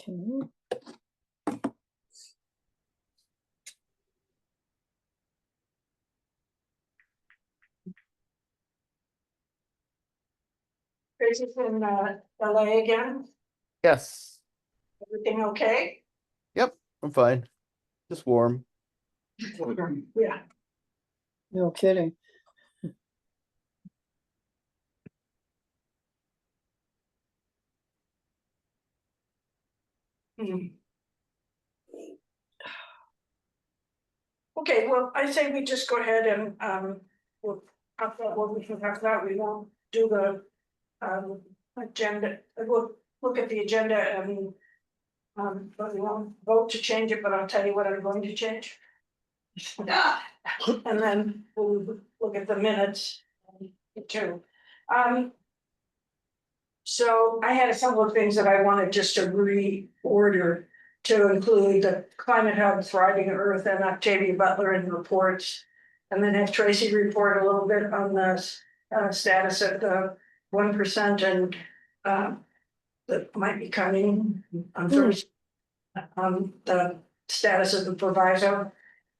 Okay. Tracy's in LA again. Yes. Everything okay? Yep. I'm fine. Just warm. Yeah. No kidding. Hmm. Okay, well, I say we just go ahead and we'll talk about what we can talk about. We won't do the agenda. We'll look at the agenda and but we won't vote to change it, but I'll tell you what I'm going to change. And then we'll look at the minutes too. So I had a couple of things that I wanted just to reorder to include the Climate Hub, Thriving Earth, and Octavia Butler in reports. And then have Tracy report a little bit on the status of the 1% and that might be coming on Thursday. The status of the proviso.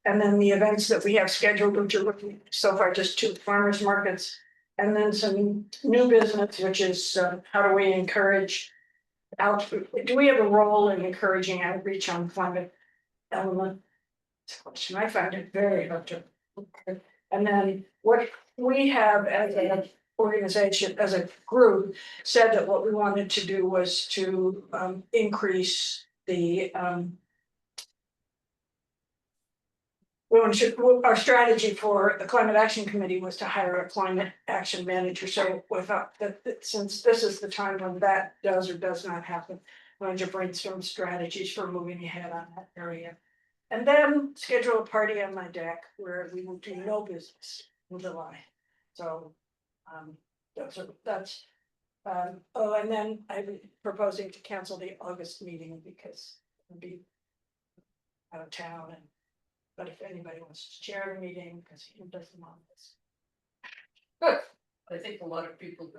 And then the events that we have scheduled, which are looking so far just 2 farmers markets. And then some new business, which is how do we encourage do we have a role in encouraging outreach on climate element? Question. I find it very hard to. And then what we have as an organization, as a group, said that what we wanted to do was to increase the our strategy for the climate action committee was to hire a climate action manager. So without that, since this is the time when that does or does not happen, we want to brainstorm strategies for moving ahead on that area. And then schedule a party on my deck where we will do no business in July. So that's oh, and then I'm proposing to cancel the August meeting because it'll be out of town and. But if anybody wants to chair a meeting, because he doesn't want this. I think a lot of people,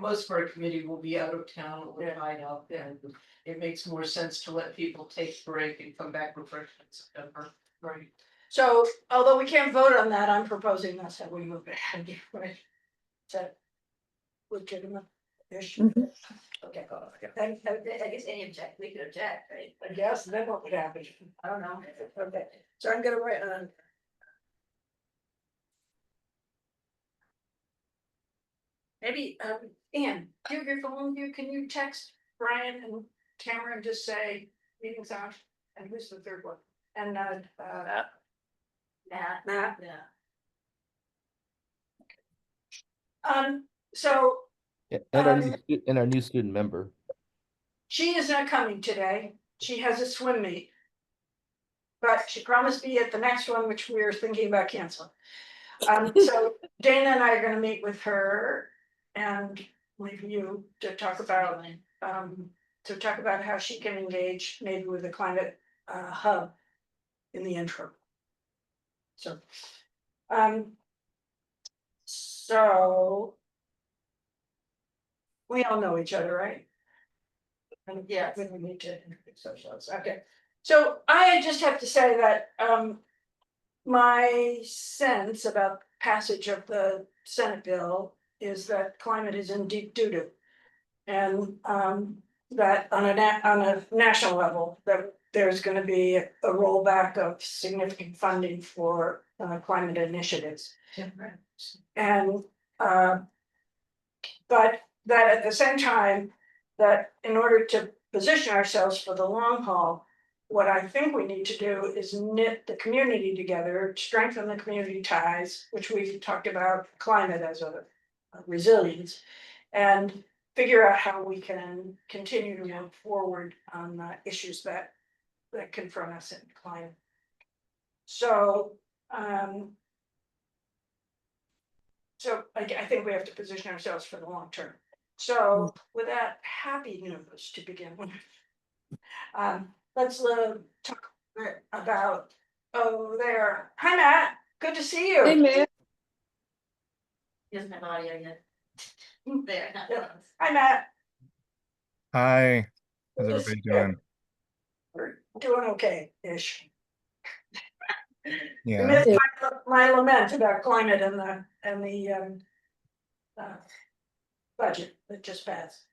most of our committee will be out of town or tied up, and it makes more sense to let people take a break and come back refreshed in September. Right. So although we can't vote on that, I'm proposing that's how we move ahead, right? Is that legitimate issue? Okay. I guess any object, we could object, right? I guess then what would happen? I don't know. Okay, so I'm gonna write on. Maybe, Ann, do you have your phone with you? Can you text Brian and Tamara and just say meetings on, and who's the third one? And Matt. Yeah. So Yeah, and our new student member. she is not coming today. She has a swim meet. But she promised me at the next one, which we are thinking about canceling. So Dana and I are gonna meet with her and leave you to talk about how she can engage maybe with the climate hub in the interim. So so we all know each other, right? And yeah, then we need to introduce ourselves. Okay. So I just have to say that my sense about passage of the Senate bill is that climate is in deep doo-doo. And that on a national level, that there's going to be a rollback of significant funding for climate initiatives. And but that at the same time, that in order to position ourselves for the long haul, what I think we need to do is knit the community together, strengthen the community ties, which we've talked about climate as a resilience, and figure out how we can continue to move forward on issues that confront us in climate. So I think we have to position ourselves for the long term. So with that happy news to begin with, let's talk about, there. Hi, Matt. Good to see you. Hey, Matt. He doesn't have audio yet. There. Yeah. Hi, Matt. Hi, how's Good to see everybody you. doing? doing okay-ish. Yeah, Amidst my lament about climate and the budget that just passed.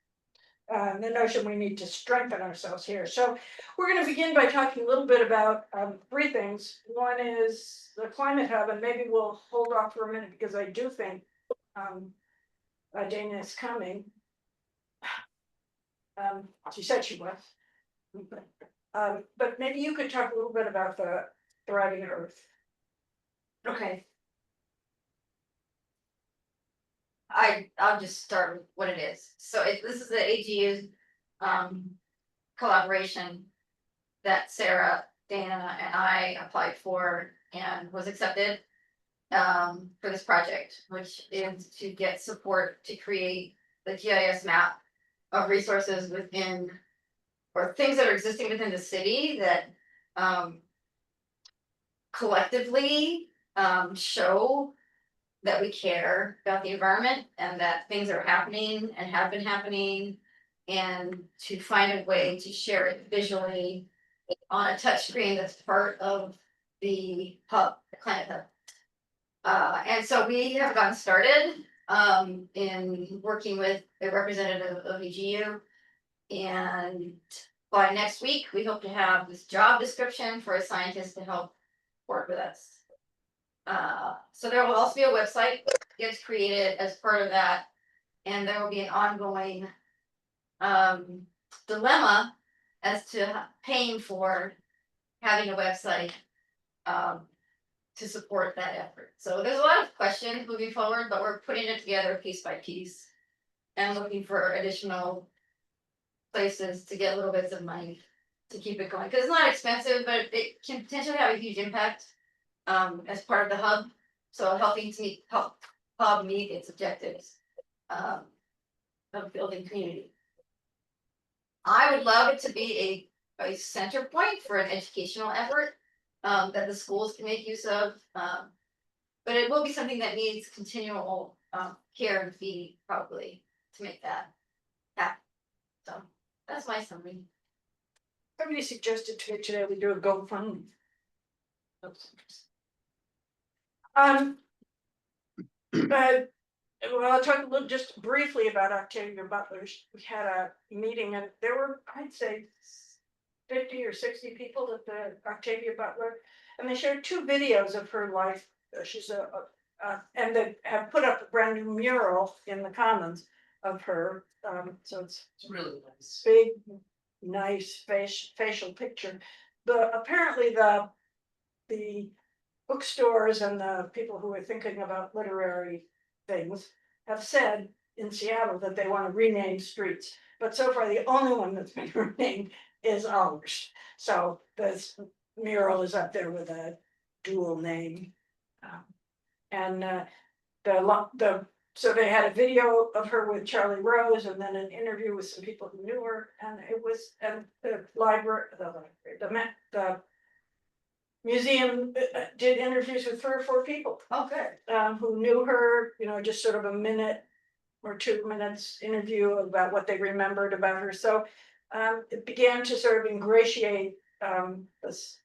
The notion we need to strengthen ourselves here. So we're going to begin by talking a little bit about three things. One is the climate hub, and maybe we'll hold off for a minute because I do think Dana is coming. She said she was. But maybe you could talk a little bit about the thriving Earth. Okay. I'll just start with what it is. So this is the AGU collaboration that Sarah, Dana, and I applied for and was accepted for this project, which is to get support to create the GIS map of resources within or things that are existing within the city that collectively show that we care about the environment and that things are happening and have been happening, and to find a way to share it visually on a touch screen that's part of the hub, the climate hub. And so we have gotten started in working with a representative of AGU, and by next week we hope to have this job description for a scientist to help work with us. So there will also be a website that gets created as part of that, and there will be an ongoing dilemma as to paying for having a website to support that effort. So there's a lot of questions moving forward, but we're putting it together piece by piece and looking for additional places to get little bits of money to keep it going, because it's not expensive, but it can potentially have a huge impact as part of the hub. So helping to help hub meet its objectives of building community. I would love it to be a center point for an educational effort that the schools can make use of. But it will be something that needs continual care and feeding probably to make that happen. So that's my summary. Somebody suggested to me today we do a GoFundMe. Well, I'll talk a little just briefly about Octavia Butler. We had a meeting and there were, I'd say, 50 or 60 people at the Octavia Butler, and they shared 2 videos of her life. She's and they have put up a brand new mural in the Commons of her. So it's really nice. big, nice facial picture. Apparently the bookstores and the people who are thinking about literary things have said in Seattle that they want to rename streets, but so far the only one that's been renamed is ours. So this mural is up there with a dual name, so they had a video of her with Charlie Rose, and then an interview with some people who knew her, and the museum did interviews with 3 or 4 people. Oh, good. Who knew her, just sort of a minute or 2 minutes interview about what they remembered about her. So it began to sort of ingratiate this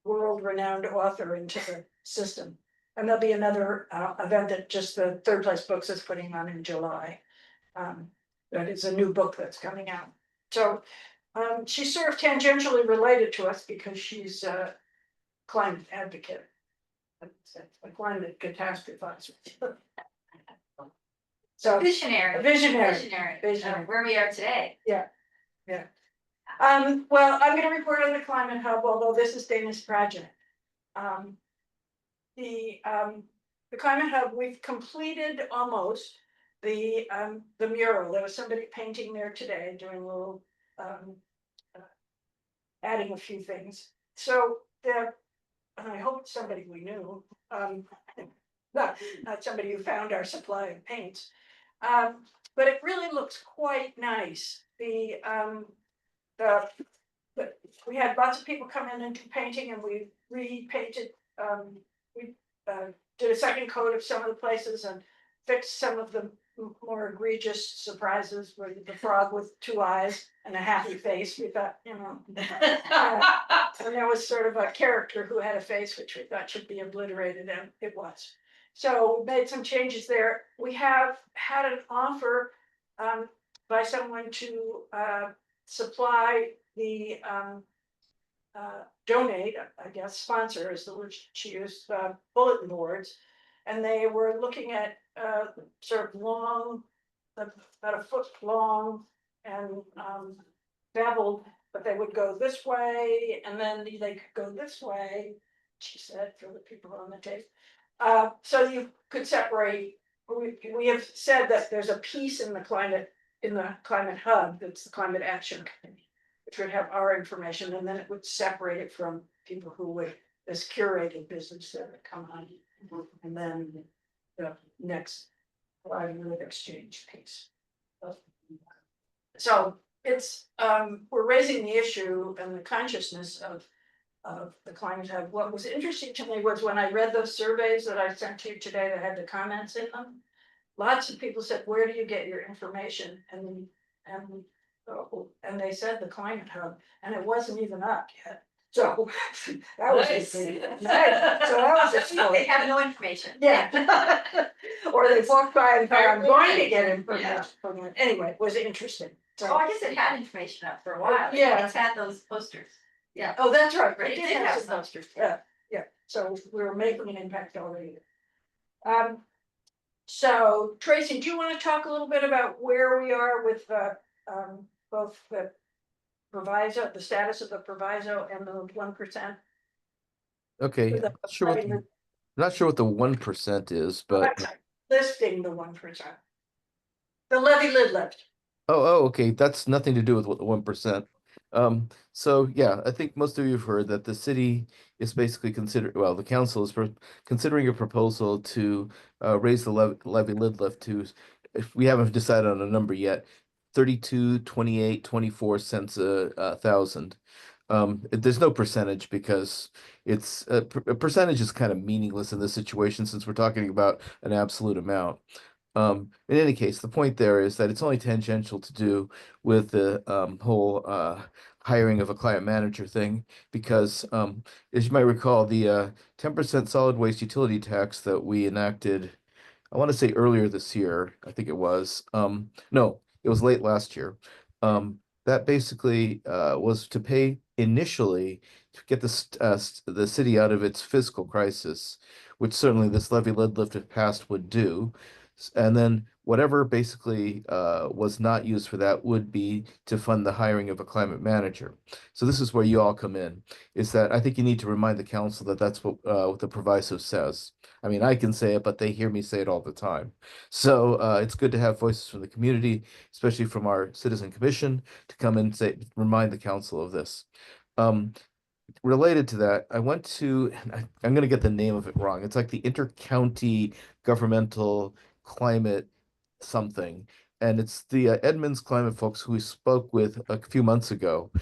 world-renowned author into the system. And there'll be another event that just the Third Place Books is putting on in July. That is a new book that's coming out. So she's sort of tangentially related to us because she's a climate advocate. A climate catastrophizer. So Visionary. Visionary. Where we are today. Well, I'm gonna report on the climate hub, although this is Dana's project. The climate hub, we've completed almost the mural. There was somebody painting there today, doing a little adding a few things. So I hope somebody we knew, not somebody who found our supply of paints. But it really looks quite nice. We had lots of people come in and do painting, and we repainted. We did a second coat of some of the places and fixed some of the more egregious surprises were the frog with two eyes and a happy face. We thought, you know. And there was sort of a character who had a face which we thought should be obliterated, and it was. So we made some changes there. We have had an offer by someone to supply the donate, I guess, sponsor is the word she used, bulletin boards. And they were looking at sort of long, about a foot long and beveled, but they would go this way and then they could go this way, she said, for the people on the tape. So you could separate, we have said that there's a piece in the climate hub, that's the climate action committee, which would have our information, and then it would separate it from people who would, this curated business that would come on. And then the next livelihood exchange piece. So it's, we're raising the issue and the consciousness of the climate hub. What was interesting to me was when I read those surveys that I sent to you today that had the comments in them, lots of people said, where do you get your information? And they said the climate hub, and it wasn't even up yet. So that was Nice. nice. So that was They have no information. yeah. Or they walked by and thought, I'm going to get Yeah. information from it. Anyway, it was interesting. Oh, So, I guess it had information up for a while. Yeah. It's had those posters. Yeah. oh, that's right. Right, It it did did have have some some. posters. Yeah, yeah. So we were making an impact already. So Tracy, do you want to talk a little bit about where we are with both the proviso, the status of the proviso and the 1%? Okay, With the- I'm not sure what the 1% is, but Listing the 1%. The levy lid lift. okay, that's nothing to do with what the 1%. So yeah, I think most of you have heard that the city is basically the council is considering a proposal to raise the levy lid lift to, if we haven't decided on a number yet, 32, 28, 24 cents a thousand. There's no percentage because it's a percentage is kind of meaningless in this situation since we're talking about an absolute amount. In any case, the point there is that it's only tangential to do with the whole hiring of a client manager thing, because as you might recall, the 10% solid waste utility tax that we enacted, I want to say earlier this year, I think it was. No, it was late last year. That basically was to pay initially to get the city out of its fiscal crisis, which certainly this levy lid lift if passed would do. And then whatever basically was not used for that would be to fund the hiring of a climate manager. So this is where you all come in, is that I think you need to remind the council that that's what the proviso says. I mean, I can say it, but they hear me say it all the time. So it's good to have voices from the community, especially from our citizen commission, to come and remind the council of this. Related to that, I went to, I'm going to get the name of it wrong. It's like the Intercounty Governmental Climate something. And it's the Edmonds climate folks who we spoke with a few months ago.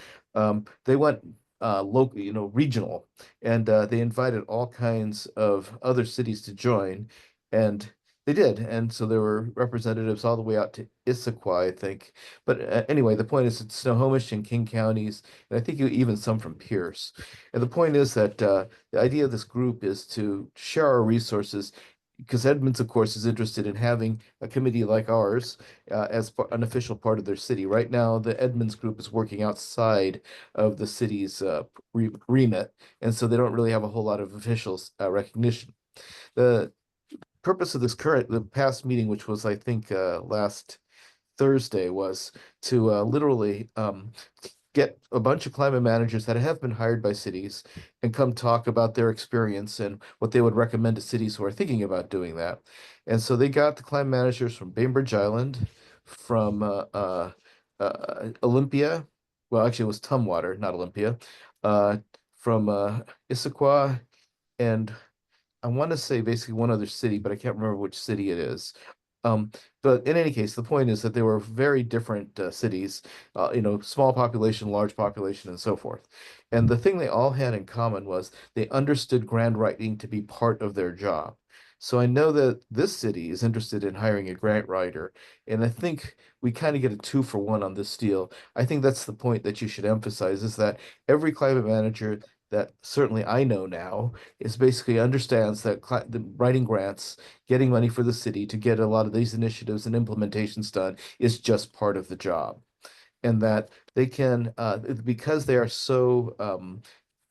They went local, regional, and they invited all kinds of other cities to join, and they did. And so there were representatives all the way out to Issaquah, I think. But anyway, the point is it's Snohomish and King counties, and I think even some from Pierce. And the point is that the idea of this group is to share our resources, because Edmonds, of course, is interested in having a committee like ours as an official part of their city. Right now, the Edmonds group is working outside of the city's remit, and so they don't really have a whole lot of official recognition. The purpose of the past meeting, which was, I think, last Thursday, was to literally get a bunch of climate managers that have been hired by cities and come talk about their experience and what they would recommend to cities who are thinking about doing that. And so they got the climate managers from Bainbridge Island, from Olympia. Well, actually, it was Tumwater, not Olympia. From Issaquah, and I want to say basically one other city, but I can't remember which city it is. But in any case, the point is that they were very different cities, small population, large population, and so forth. And the thing they all had in common was they understood grant writing to be part of their job. So I know that this city is interested in hiring a grant writer, and I think we kind of get a 2-for-1 on this deal. I think that's the point that you should emphasize is that every climate manager that certainly I know now is basically understands that the writing grants, getting money for the city to get a lot of these initiatives and implementations done is just part of the job. And that they can, because they are so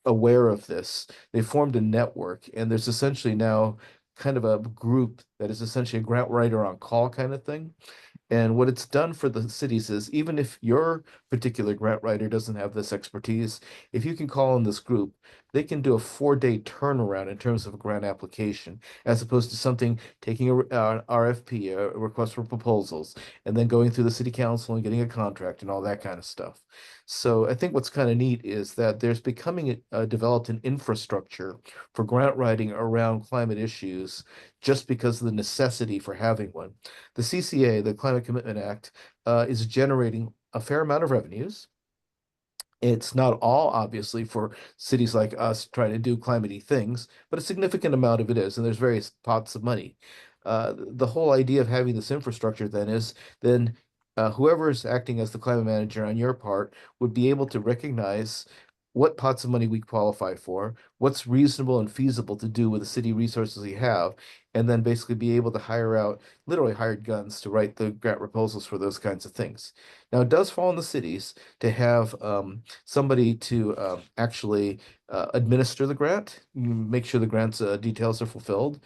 aware of this, they formed a network, and there's essentially now kind of a group that is essentially a grant writer on call kind of thing. And what it's done for the cities is even if your particular grant writer doesn't have this expertise, if you can call in this group, they can do a 4-day turnaround in terms of a grant application, as opposed to something taking an RFP, a request for proposals, and then going through the city council and getting a contract and all that kind of stuff. So I think what's kind of neat is that there's becoming developed an infrastructure for grant writing around climate issues just because of the necessity for having one. The CCA, the Climate Commitment Act, is generating a fair amount of revenues. It's not all obviously for cities like us trying to do climate things, but a significant amount of it is, and there's various pots of money. The whole idea of having this infrastructure then is then whoever is acting as the climate manager on your part would be able to recognize what pots of money we qualify for, what's reasonable and feasible to do with the city resources we have, and then basically be able to hire out literally hired guns to write the grant proposals for those kinds of things. Now, it does fall on the cities to have somebody to actually administer the grant, make sure the grant's details are fulfilled.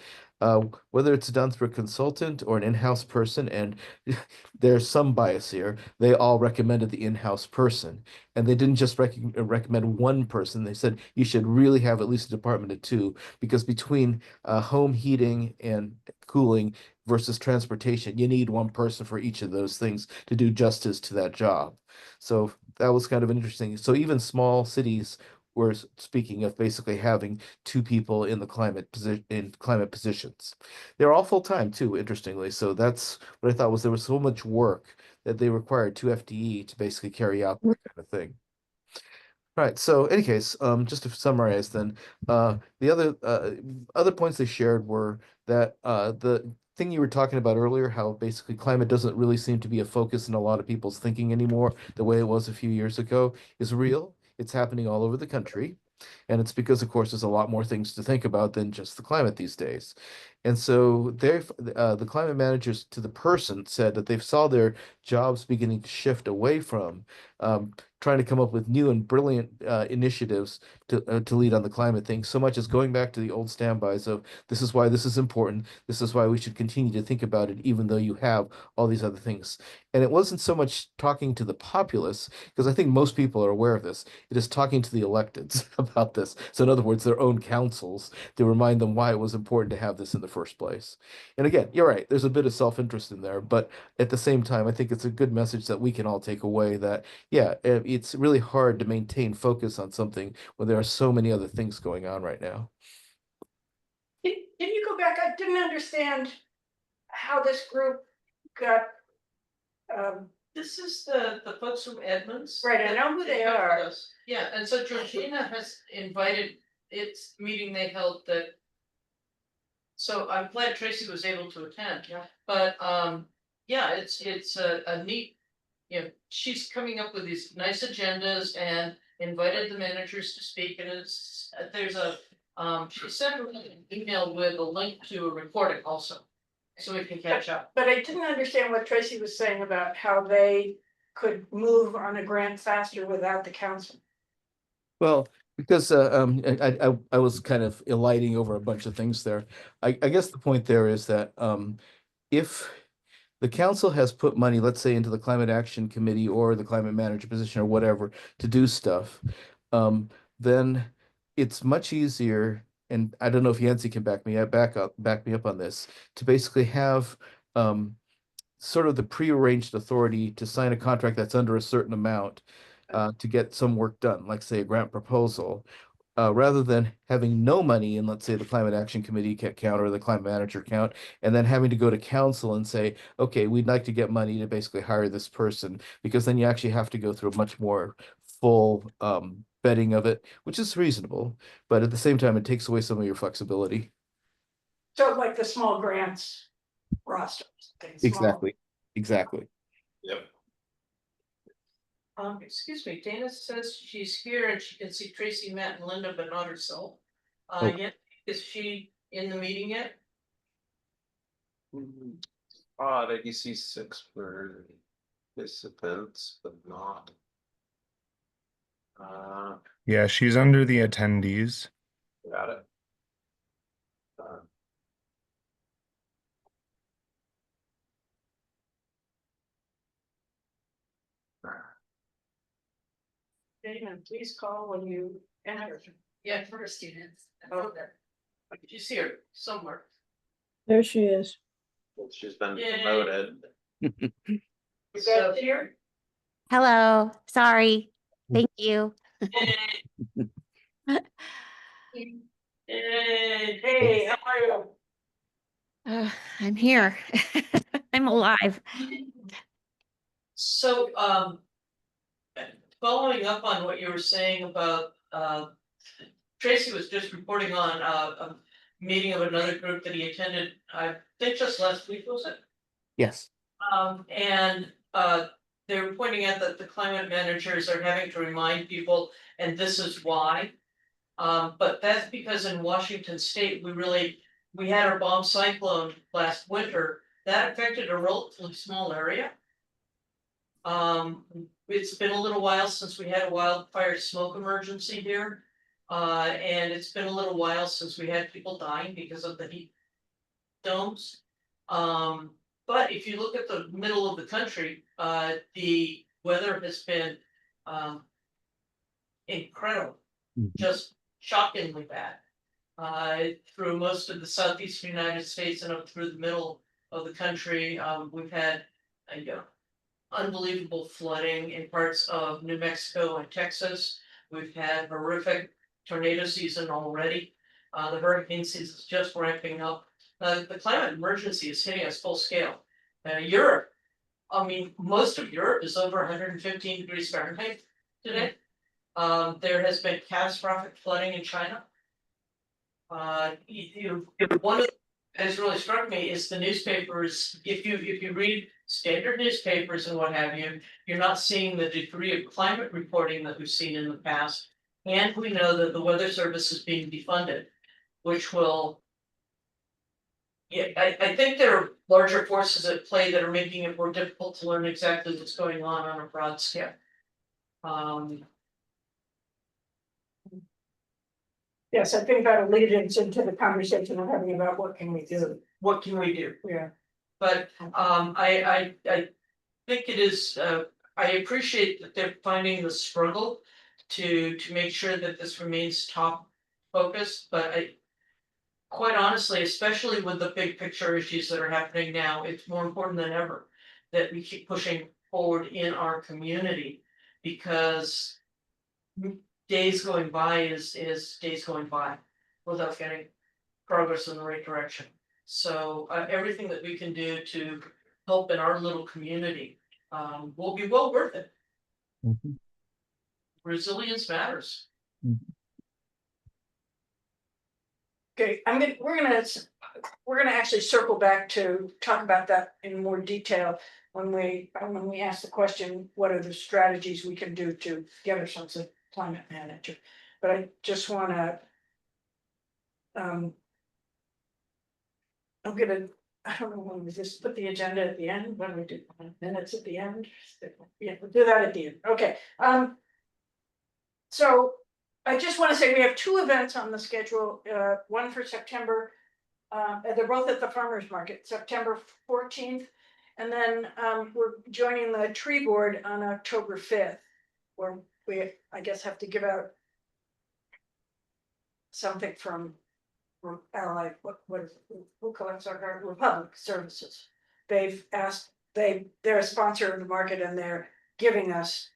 Whether it's done through a consultant or an in-house person, and there's some bias here, they all recommended the in-house person. And they didn't just recommend one person. They said you should really have at least a department of two, because between home heating and cooling versus transportation, you need one person for each of those things to do justice to that job. So that was kind of interesting. So even small cities were speaking of basically having two people in the climate positions. They're all full time too, interestingly. So that's what I thought was there was so much work that they required two FTE to basically carry out that kind of thing. Right. So, any case, just to summarize, then, the other points they shared were that the thing you were talking about earlier, how basically climate doesn't really seem to be a focus in a lot of people's thinking anymore, the way it was a few years ago, is real. It's happening all over the country, and it's because, of course, there's a lot more things to think about than just the climate these days. And so, the climate managers to the person said that they've saw their jobs beginning to shift away from um, trying to come up with new and brilliant initiatives to lead on the climate thing, so much as going back to the old standbys of this is why this is important, this is why we should continue to think about it, even though you have all these other things. And it wasn't so much talking to the populace, because I think most people are aware of this. It is talking to the electeds about this. So, in other words, their own councils to remind them why it was important to have this in the first place. And again, you're right, there's a bit of self-interest in there, but at the same time, I think it's a good message that we can all take away that, yeah, it's really hard to maintain focus on something when there are so many other things going on right now. Can you go back? I didn't understand how this group got, This is the folks from Edmonds. right, I know who they helped are. us. Yeah, and so Georgina has invited, it's meeting they held that. So I'm glad Tracy was able to attend. Yeah. But yeah, it's a neat, she's coming up with these nice agendas and invited the managers to speak, and it's there's a she sent an email with a link to a recording also, so we can catch up. But I didn't understand what Tracy was saying about how they could move on a grant faster without the council. Well, because I was kind of alighting over a bunch of things there. I guess the point there is that if the council has put money, let's say, into the climate action committee or the climate manager position or whatever to do stuff, then it's much easier. And I don't know if Yancy can back me up on this, to basically have sort of the prearranged authority to sign a contract that's under a certain amount to get some work done, like say a grant proposal, rather than having no money in, let's say, the climate action committee account or the climate manager account, and then having to go to council and say, okay, we'd like to get money to basically hire this person, because then you actually have to go through a much more full vetting of it, which is reasonable, but at the same time, it takes away some of your flexibility. So like the small grants roster. Okay, small. Exactly. Yep. Excuse me, Dana says she's here and she can see Tracy, Matt and Linda, but not herself. Oh. Yet, is she in the meeting yet? Odd, I do see 6 participants, but not. Yeah, she's under the attendees. Got it. Damon, please call when you enter. Yeah, for her students. Oh, she's here somewhere. There she is. She's been Yay. promoted. You got it here? Hello, sorry. Thank you. Hey, how are you? I'm here. I'm alive. So, following up on what you were saying about, Tracy was just reporting on a meeting of another group that he attended, I think just last week, was it? Yes. And they were pointing out that the climate managers are having to remind people, and this is why. But that's because in Washington State, we had our bomb cyclone last winter, that affected a relatively small area. It's been a little while since we had a wildfire smoke emergency here. And it's been a little while since we had people dying because of the heat domes. But if you look at the middle of the country, the weather has been incredible, just shockingly bad. Through most of the southeastern United States and up through the middle of the country, we've had unbelievable flooding in parts of New Mexico and Texas. We've had horrific tornado season already. The hurricane season is just ramping up. The climate emergency is hitting us full scale. Europe, I mean, most of Europe is over 115 degrees Fahrenheit today. There has been catastrophic flooding in China. One of the has really struck me is the newspapers. If you read standard newspapers and what have you, you're not seeing the degree of climate reporting that we've seen in the past. And we know that the Weather Service is being defunded, which will. Yeah, I think there are larger forces at play that are making it more difficult to learn exactly what's going on a broad scale. Yes, I think that'll lead us into the conversation we're having about what can we do? What can we do? Yeah. But I think it is, I appreciate that they're finding the struggle to make sure that this remains top focus, but quite honestly, especially with the big picture issues that are happening now, it's more important than ever that we keep pushing forward in our community, because days going by is days going by without getting progress in the right direction. So everything that we can do to help in our little community will be well worth it. Resilience matters. Okay, we're gonna actually circle back to talk about that in more detail when we ask the question, what are the strategies we can do to get ourselves a climate manager? But I just wanna I don't know when we just put the agenda at the end, when we do minutes at the end. Yeah, we'll do that at the end. Okay, so I just want to say we have 2 events on the schedule, one for September. They're both at the farmers market, September 14th. And then we're joining the tree board on October 5th, where we, I guess, have to give out something from Ally, what is it? Who collects our Republic Services? They've asked, they're a sponsor of the market and they're giving us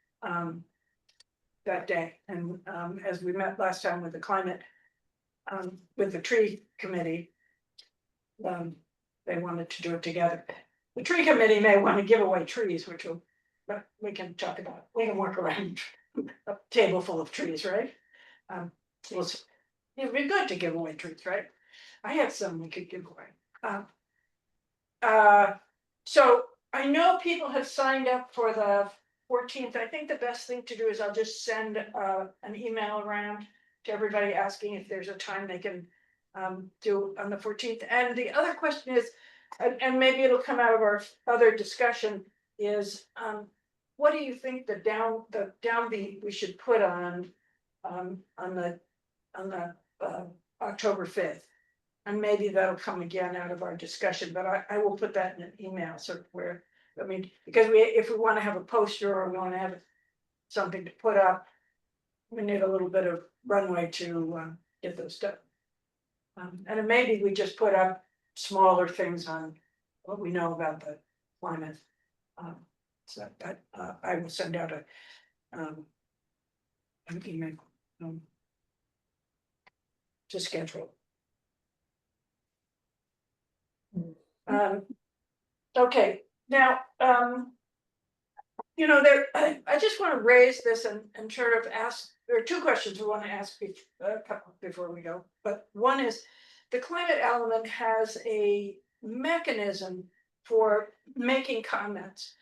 that day. And as we met last time with the climate, with the tree committee, they wanted to do it together. The tree committee may want to give away trees, but we can talk about, we can work around a table full of trees, right? It'd be good to give away trees, right? I had some we could give away. So I know people have signed up for the 14th. I think the best thing to do is I'll just send an email around to everybody asking if there's a time they can do on the 14th. And the other question is, and maybe it'll come out of our other discussion, is what do you think the downbeat we should put on the October 5th? And maybe that'll come again out of our discussion, but I will put that in an email, sort of where, I mean, because if we want to have a poster or we want to have something to put up, we need a little bit of runway to get those done. And then maybe we just put up smaller things on what we know about the climate. So that I will send out an email to schedule. Okay, now, you know, I just want to raise this and sort of ask, there are two questions we want to ask before we go. But one is, the climate element has a mechanism for making comments.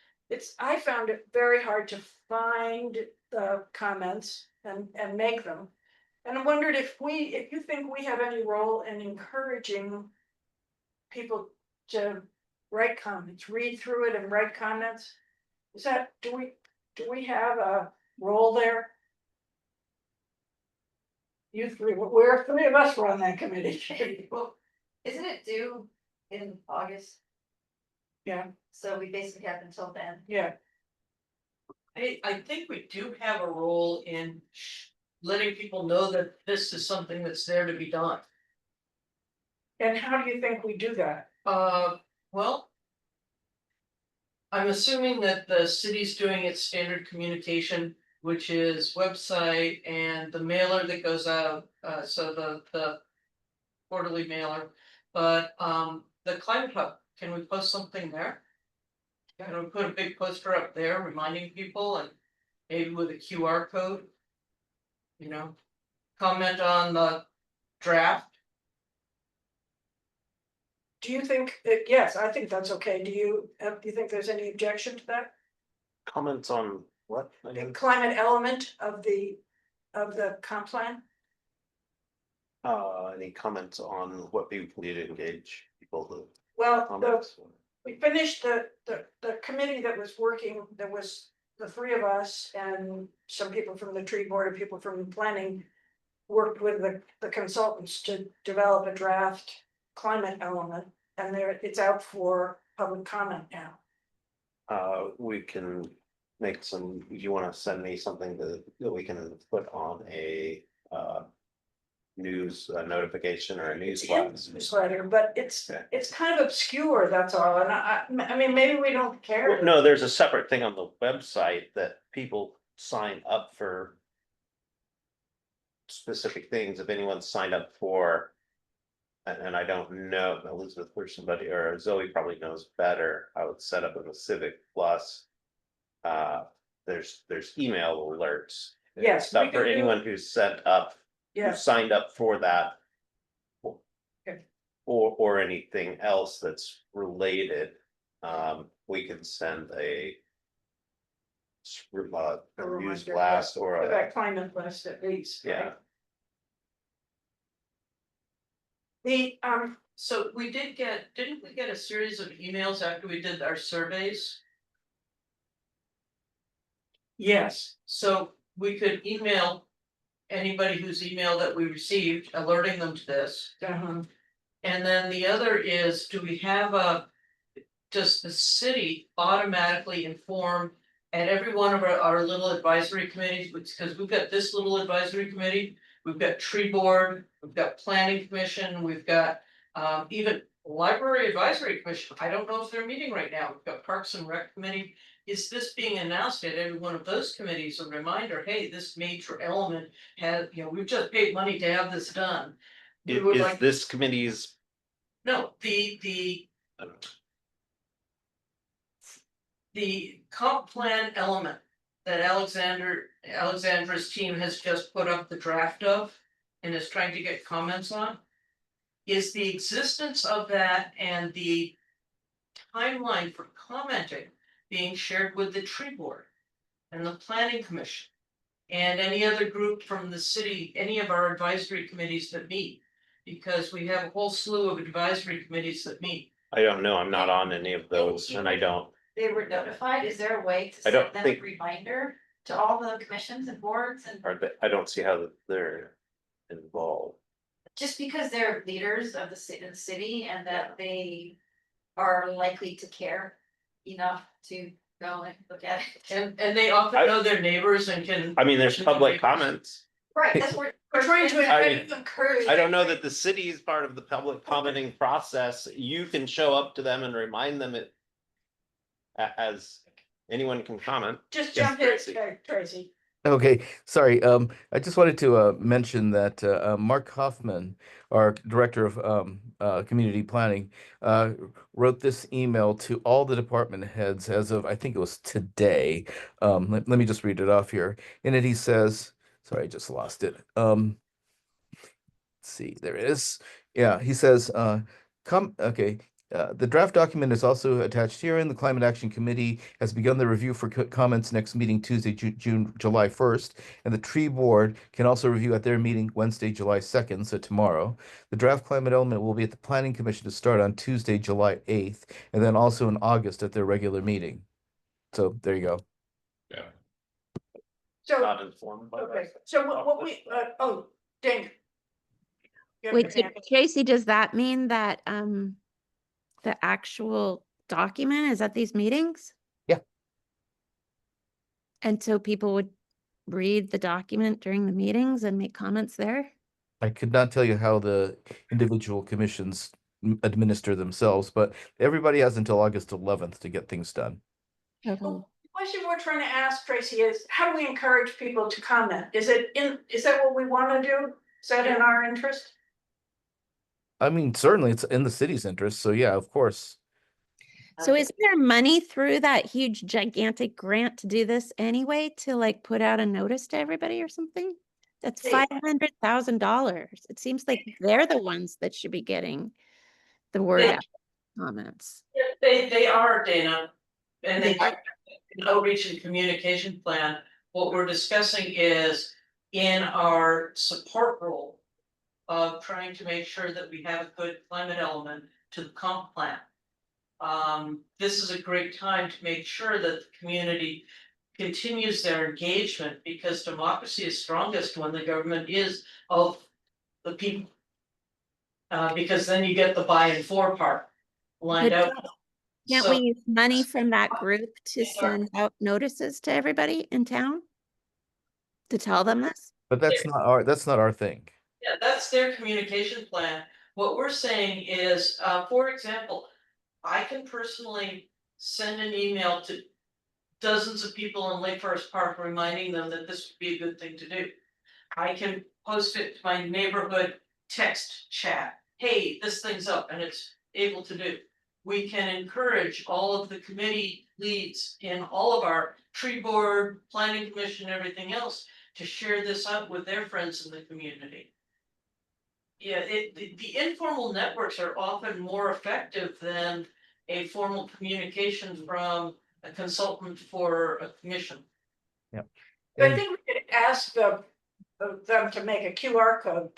I found it very hard to find the comments and make them. And I wondered if you think we have any role in encouraging people to write comments, read through it and write comments. Do we have a role there? You three, we're three of us were on that committee. Well, isn't it due in August? Yeah, So we basically have until then. yeah. I think we do have a role in letting people know that this is something that's there to be done. And how do you think we do that? Well. I'm assuming that the city's doing its standard communication, which is website and the mailer that goes out, so the quarterly mailer. But the Climate Hub, can we post something there? Can we put a big poster up there reminding people, and maybe with a QR code? You know, comment on the draft. Do you think yes, I think that's okay. Do you think there's any objection to that? Comments on what? The climate element of the comp plan? Any comments on what people need to engage people to Well, comments? we finished the committee that was working, there was the three of us and some people from the tree board and people from planning. Worked with the consultants to develop a draft climate element, and it's out for public comment now. We can make some, you wanna send me something that we can put on a news notification or a Newsletter, but it's Okay. kind of obscure, that's all, and I mean, maybe we don't care. Well, no, there's a separate thing on the website that people sign up for. Specific things, if anyone's signed up for. And I don't know, Elizabeth or somebody, or Zoe probably knows better, I would set up in the Civic Plus. There's email alerts. and Yes, we Stuff can for do- anyone who's set up, who Yes, signed up for that. Okay. Or anything else that's related, we can send a news reminder, blast or for a, that climate list at least. yeah. Right? The So we didn't we get a series of emails after we did our surveys? yes, So we could email anybody whose email that we received, alerting them to this. And then the other is, do we have does the city automatically inform at every one of our little advisory committees, because we've got this little advisory committee, we've got tree board, we've got planning commission, we've got even library advisory commission. I don't know if they're meeting right now. We've got parks and rec committee. Is this being announced at every one of those committees, a reminder, hey, this major element has, we've just paid money to have this done. We would Is like, this committee's, no, the comp plan element that Alexandra's team has just put up the draft of and is trying to get comments on. is the existence of that and the timeline for commenting being shared with the tree board and the planning commission and any other group from the city, any of our advisory committees that meet. Because we have a whole slew of advisory committees that meet. I don't know, I'm not on any of those, and I don't, They were notified, is there a way to I don't send them a think- reminder to all the commissions and boards and I don't see how they're involved. just because they're leaders of the city and that they are likely to care enough to go and look at it. And they often know their neighbors and can. I mean, there's public comments. Right, that's what We're trying to encourage. I don't know that the city is part of the public commenting process. You can show up to them and remind them it. As anyone can comment. Just Yes. jump in, Tracy. Okay, sorry. I just wanted to mention that Mark Hoffman, our director of community planning, wrote this email to all the department heads as of I think it was today. Let me just read it off here. In it, he says, "Sorry, I just lost it." Let's see, there it is. Yeah, he says, okay. The draft document is also attached here, and the Climate Action Committee has begun the review for comments next meeting Tuesday, July 1st, and the tree board can also review at their meeting Wednesday, July 2nd, so tomorrow. The draft climate element will be at the Planning Commission to start on Tuesday, July 8th, and then also in August at their regular meeting. So there you go. So, Not informed by okay, that. so what we, Dana. You have Wait, your hand. Tracy, does that mean that the actual document is at these meetings? Yeah. And so people would read the document during the meetings and make comments there? I could not tell you how the individual commissions administer themselves, but everybody has until August 11th to get things done. Okay. The question we're trying to ask, Tracy, is how do we encourage people to comment? Is that what we want to do? Is that in our interest? I mean, certainly it's in the city's interest, so yeah, of course. So is there money through that huge gigantic grant to do this anyway, to like put out a notice to everybody or something? That's Hey. $500,000. It seems like they're the ones that should be getting the word They- out, comments. They are, Dana. And they have an outreach and communication plan. What we're discussing is in our support role of trying to make sure that we have a good climate element to the comp plan. This is a great time to make sure that the community continues their engagement, because democracy is strongest when the government is of the people. Because then you get the by and for part lined But out. Can't So- we use money from that group to send out notices to everybody in town? To tell them this? But that's not our thing. Yeah, that's their communication plan. What we're saying is, for example, I can personally send an email to dozens of people in Lake Forest Park reminding them that this would be a good thing to do. I can post it to my neighborhood text chat. Hey, this thing's up, and it's able to do. We can encourage all of the committee leads in all of our tree board, planning commission, everything else to share this out with their friends in the community. Yeah, the informal networks are often more effective than a formal communication from a consultant for a commission. I And think we could ask them to make a QR code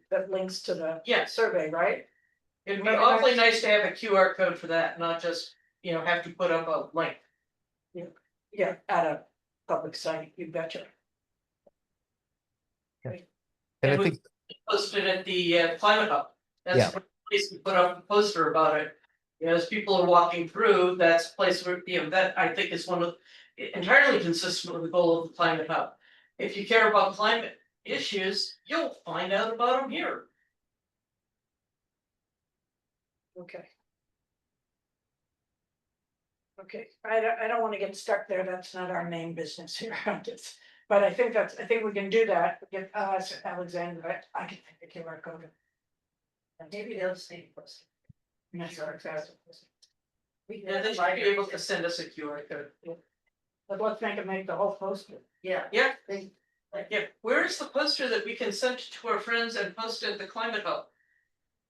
that links to the Yes. survey, right? It'd be awfully nice to have a QR code for that, not just, have to put up a link. Yeah, at a public site, you betcha. and I we think Posted at the climate hub. Yeah. That's the place we put up a poster about it. As people are walking through, that's a place where, that I think is entirely consistent with the goal of the climate hub. If you care about climate issues, you'll find out about them here. Okay. Okay, I don't wanna get stuck there, that's not our main business here, but I think we can do that, get Alexander, I can think of QR code. Maybe they'll stay posted. That's our exact. Yeah, they should be able to send us a QR code. But let's make the whole poster. Yeah. Yeah, They, yeah, where's the poster that we can send to our friends and post at the climate hub?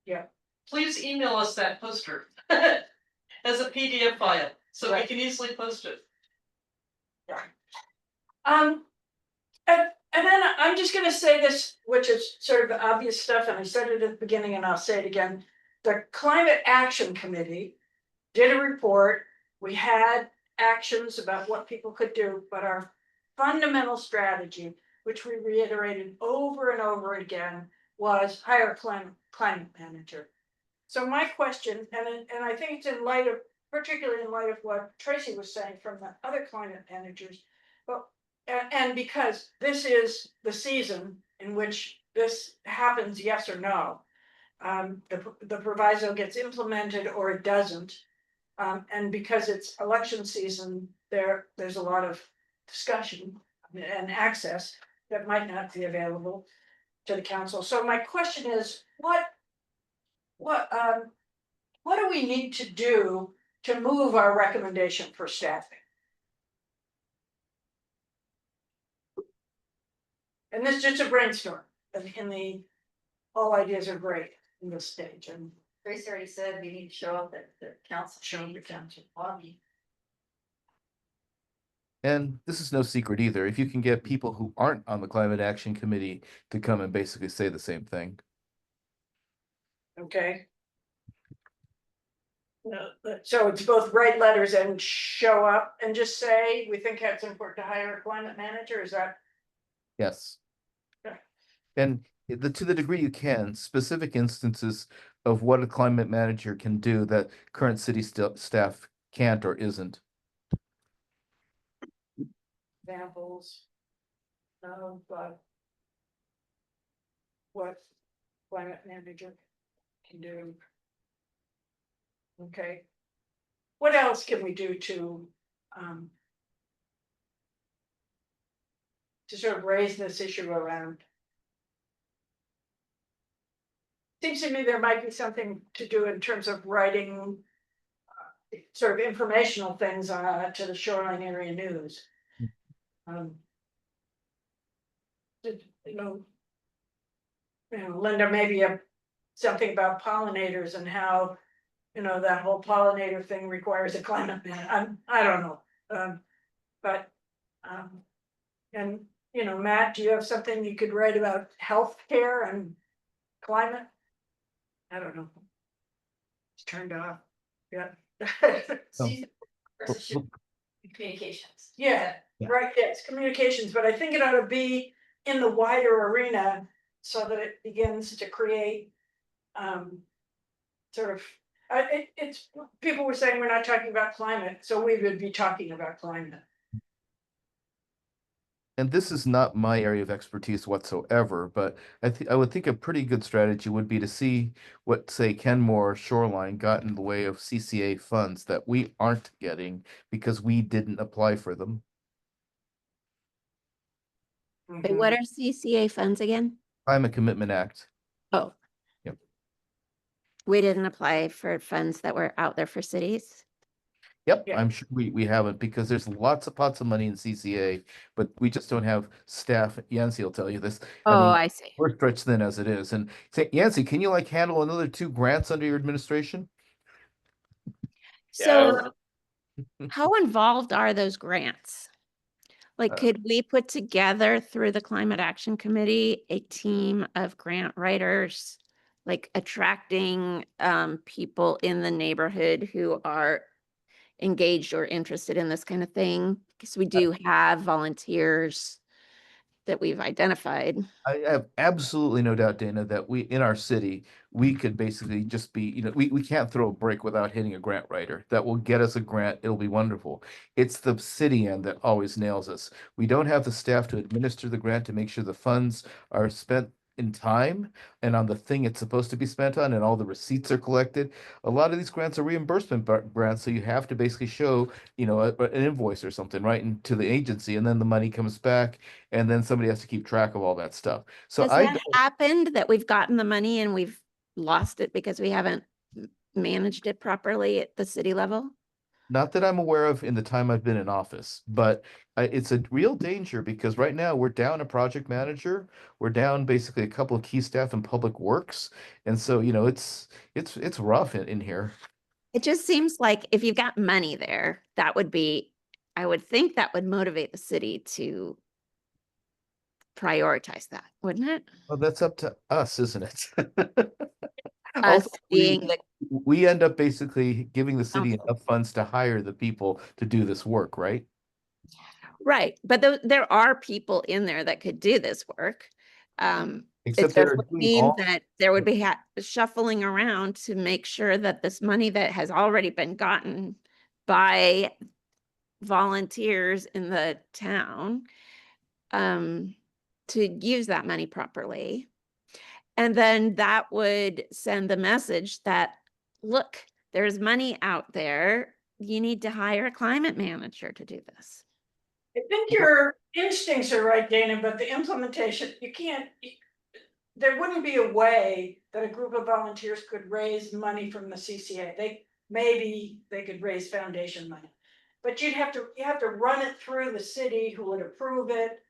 Yeah. Please email us that poster as a PDF file, so we Right. can easily post it. And then I'm just gonna say this, which is sort of the obvious stuff, and I said it at the beginning and I'll say it again. The Climate Action Committee did a report. We had actions about what people could do, but our fundamental strategy, which we reiterated over and over again, was hire a climate manager. So my question, and I think it's in light of, particularly in light of what Tracy was saying from the other climate managers, but and because this is the season in which this happens, yes or no. The proviso gets implemented or it doesn't. And because it's election season, there's a lot of discussion and access that might not be available to the council. So my question is, what do we need to do to move our recommendation for staffing? And this is just a brainstorm, all ideas are great in this stage, and Grace already said we need to show up at the council. show the council. Lobby. And this is no secret either. If you can get people who aren't on the Climate Action Committee to come and basically say the same thing. Okay. No, so it's both write letters and show up and just say, we think it's important to hire a climate manager, is that? Yes. Yeah. And to the degree you can, specific instances of what a climate manager can do that current city staff can't or isn't. Examples of what climate manager can do. Okay. What else can we do to sort of raise this issue around? Seems to me there might be something to do in terms of writing sort of informational things to the Shoreline Area News. You know, Linda, maybe something about pollinators and how, that whole pollinator thing requires a climate man. I don't know. But and Matt, do you have something you could write about healthcare and climate? I don't know. It's turned off. Yeah. Season versus communications. Yeah, Yeah. right, yes, communications, but I think it ought to be in the wider arena so that it begins to create sort of, it's, people were saying we're not talking about climate, so we would be talking about climate. And this is not my area of expertise whatsoever, but I would think a pretty good strategy would be to see what, say, Kenmore Shoreline got in the way of CCA funds that we aren't getting because we didn't apply for them. Wait, what are CCA funds again? Climate Commitment Act. Oh. Yep. We didn't apply for funds that were out there for cities. Yep, Yeah. I'm sure we haven't because there's lots of pots of money in CCA, but we just don't have staff. Yancy will tell you this. Oh, mean, I see. we're stretched thin as it is. And say, Yancy, can you handle another 2 grants under your administration? So how involved are those grants? Like, Uh, could we put together through the Climate Action Committee a team of grant writers, like attracting people in the neighborhood who are engaged or interested in this kind of thing? Because we do have volunteers that we've identified. I have absolutely no doubt, Dana, that in our city, we could basically just be, we can't throw a brick without hitting a grant writer. That will get us a grant. It'll be wonderful. It's the city end that always nails us. We don't have the staff to administer the grant to make sure the funds are spent in time and on the thing it's supposed to be spent on, and all the receipts are collected. A lot of these grants are reimbursement grants, so you have to basically show, an invoice or something, right, and to the agency, and then the money comes back, and then somebody has to keep track of all that stuff. So Has that happened that we've gotten the money and we've lost it because we haven't managed it properly at the city level? Not that I'm aware of in the time I've been in office, but it's a real danger because right now we're down a project manager. We're down basically a couple of key staff in public works. And so, it's rough in here. It just seems like if you've got money there, that would be, I would think that would motivate the city to prioritize that, wouldn't it? Well, that's up to us, isn't it? Us Ultimately, being the we end up basically giving the city council. enough funds to hire the people to do this work, right? Right, but there are people in there that could do this work. It Except just they're would doing mean all, that there would be shuffling around to make sure that this money that has already been gotten by volunteers in the town, to use that money properly. And then that would send the message that, look, there's money out there. You need to hire a climate manager to do this. I think your instincts are right, Dana, but the implementation, you can't. There wouldn't be a way that a group of volunteers could raise money from the CCA. Maybe they could raise foundation money. But you have to run it through the city who would approve it.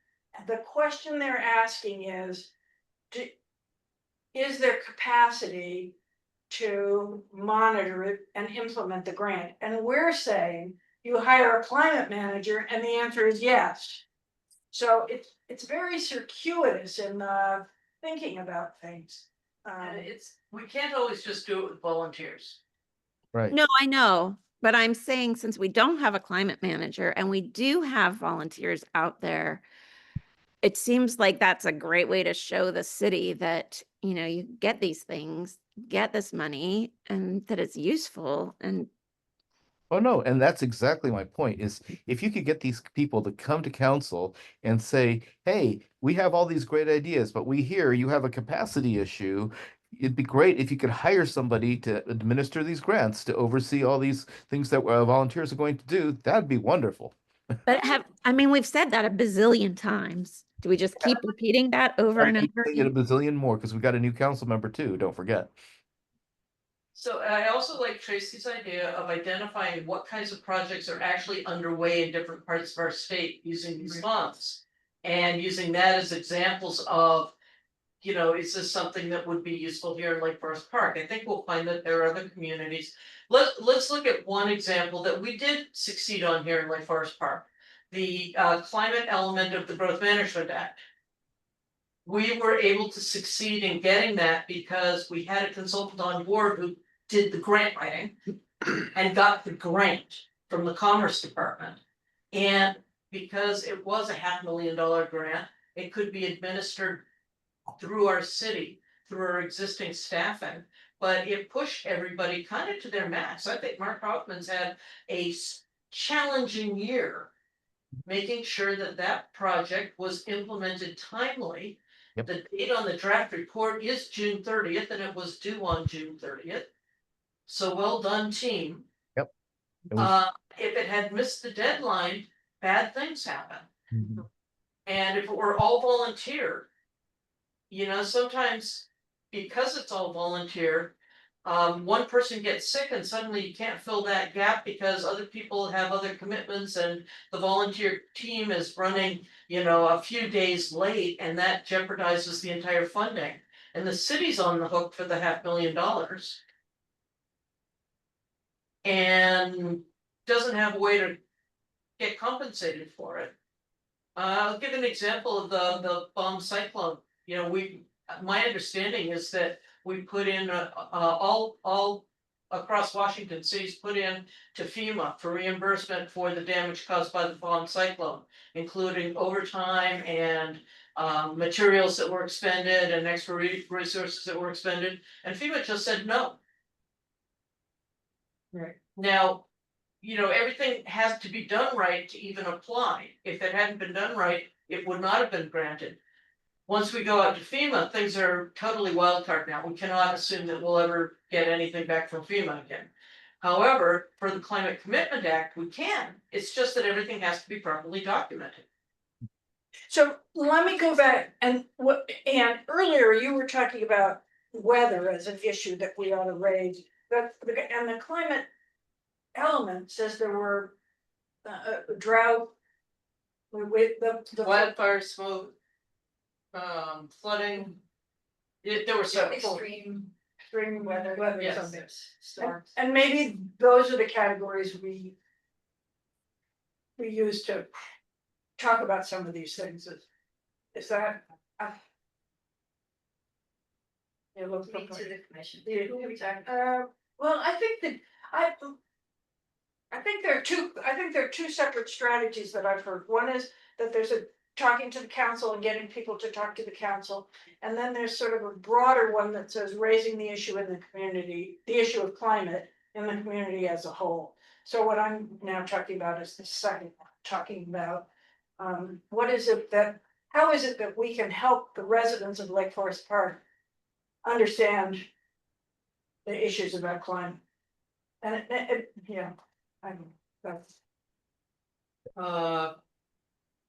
The question they're asking is there capacity to monitor it and implement the grant? And we're saying you hire a climate manager, and the answer is yes. So it's very circuitous in the thinking about things. And we can't always just do it with volunteers. right? No, I know, but I'm saying since we don't have a climate manager and we do have volunteers out there, it seems like that's a great way to show the city that, you get these things, get this money, and that it's useful. And Oh, no, and that's exactly my point is if you could get these people to come to council and say, hey, we have all these great ideas, but we hear you have a capacity issue. It'd be great if you could hire somebody to administer these grants, to oversee all these things that volunteers are going to do. That'd be wonderful. we've said that a bazillion times. Do we just keep repeating that over I and keep over saying it a again? bazillion more because we got a new council member too, don't forget. So I also like Tracy's idea of identifying what kinds of projects are actually underway in different parts of our state using these funds. And using that as examples of, is this something that would be useful here in Lake Forest Park? I think we'll find that there are other communities. Let's look at one example that we did succeed on here in Lake Forest Park. The climate element of the Growth Management Act. We were able to succeed in getting that because we had a consultant on board who did the grant writing and got the grant from the Commerce Department. And because it was a $500,000 grant, it could be administered through our city, through our existing staffing, but it pushed everybody kind of to their max. I think Mark Hoffman's had a challenging year, making sure that that project was implemented timely. Yep. The date on the draft report is June 30th, and it was due on June 30th. So well done, team. Yep. It If it had missed the deadline, bad things happen. Mhm. And if it were all volunteer, sometimes because it's all volunteer, one person gets sick and suddenly you can't fill that gap because other people have other commitments and the volunteer team is running, a few days late, and that jeopardizes the entire funding. And the city's on the hook for the $500,000. And doesn't have a way to get compensated for it. I'll give an example of the bomb cyclone. My understanding is that we put in all across Washington, cities put in to FEMA for reimbursement for the damage caused by the bomb cyclone, including overtime and materials that were expended and extra resources that were expended, and FEMA just said no. Right. Now, everything has to be done right to even apply. If it hadn't been done right, it would not have been granted. Once we go out to FEMA, things are totally wild card now. We cannot assume that we'll ever get anything back from FEMA again. However, for the Climate Commitment Act, we can. It's just that everything has to be properly documented. So let me go back and earlier you were talking about weather as an issue that we ought to raise. And the climate element says there were drought. With the Wildfire, smoke, flooding. There were several. extreme weather or Yes. something. Storms. And maybe those are the categories we use to talk about some of these things. Is that? It looks Lead to the commission. well, I think that I think there are two separate strategies that I've heard. One is that there's a talking to the council and getting people to talk to the council. And then there's sort of a broader one that says raising the issue in the community, the issue of climate in the community as a whole. So what I'm now talking about is the second one, talking about how is it that we can help the residents of Lake Forest Park understand the issues about climate? And that's.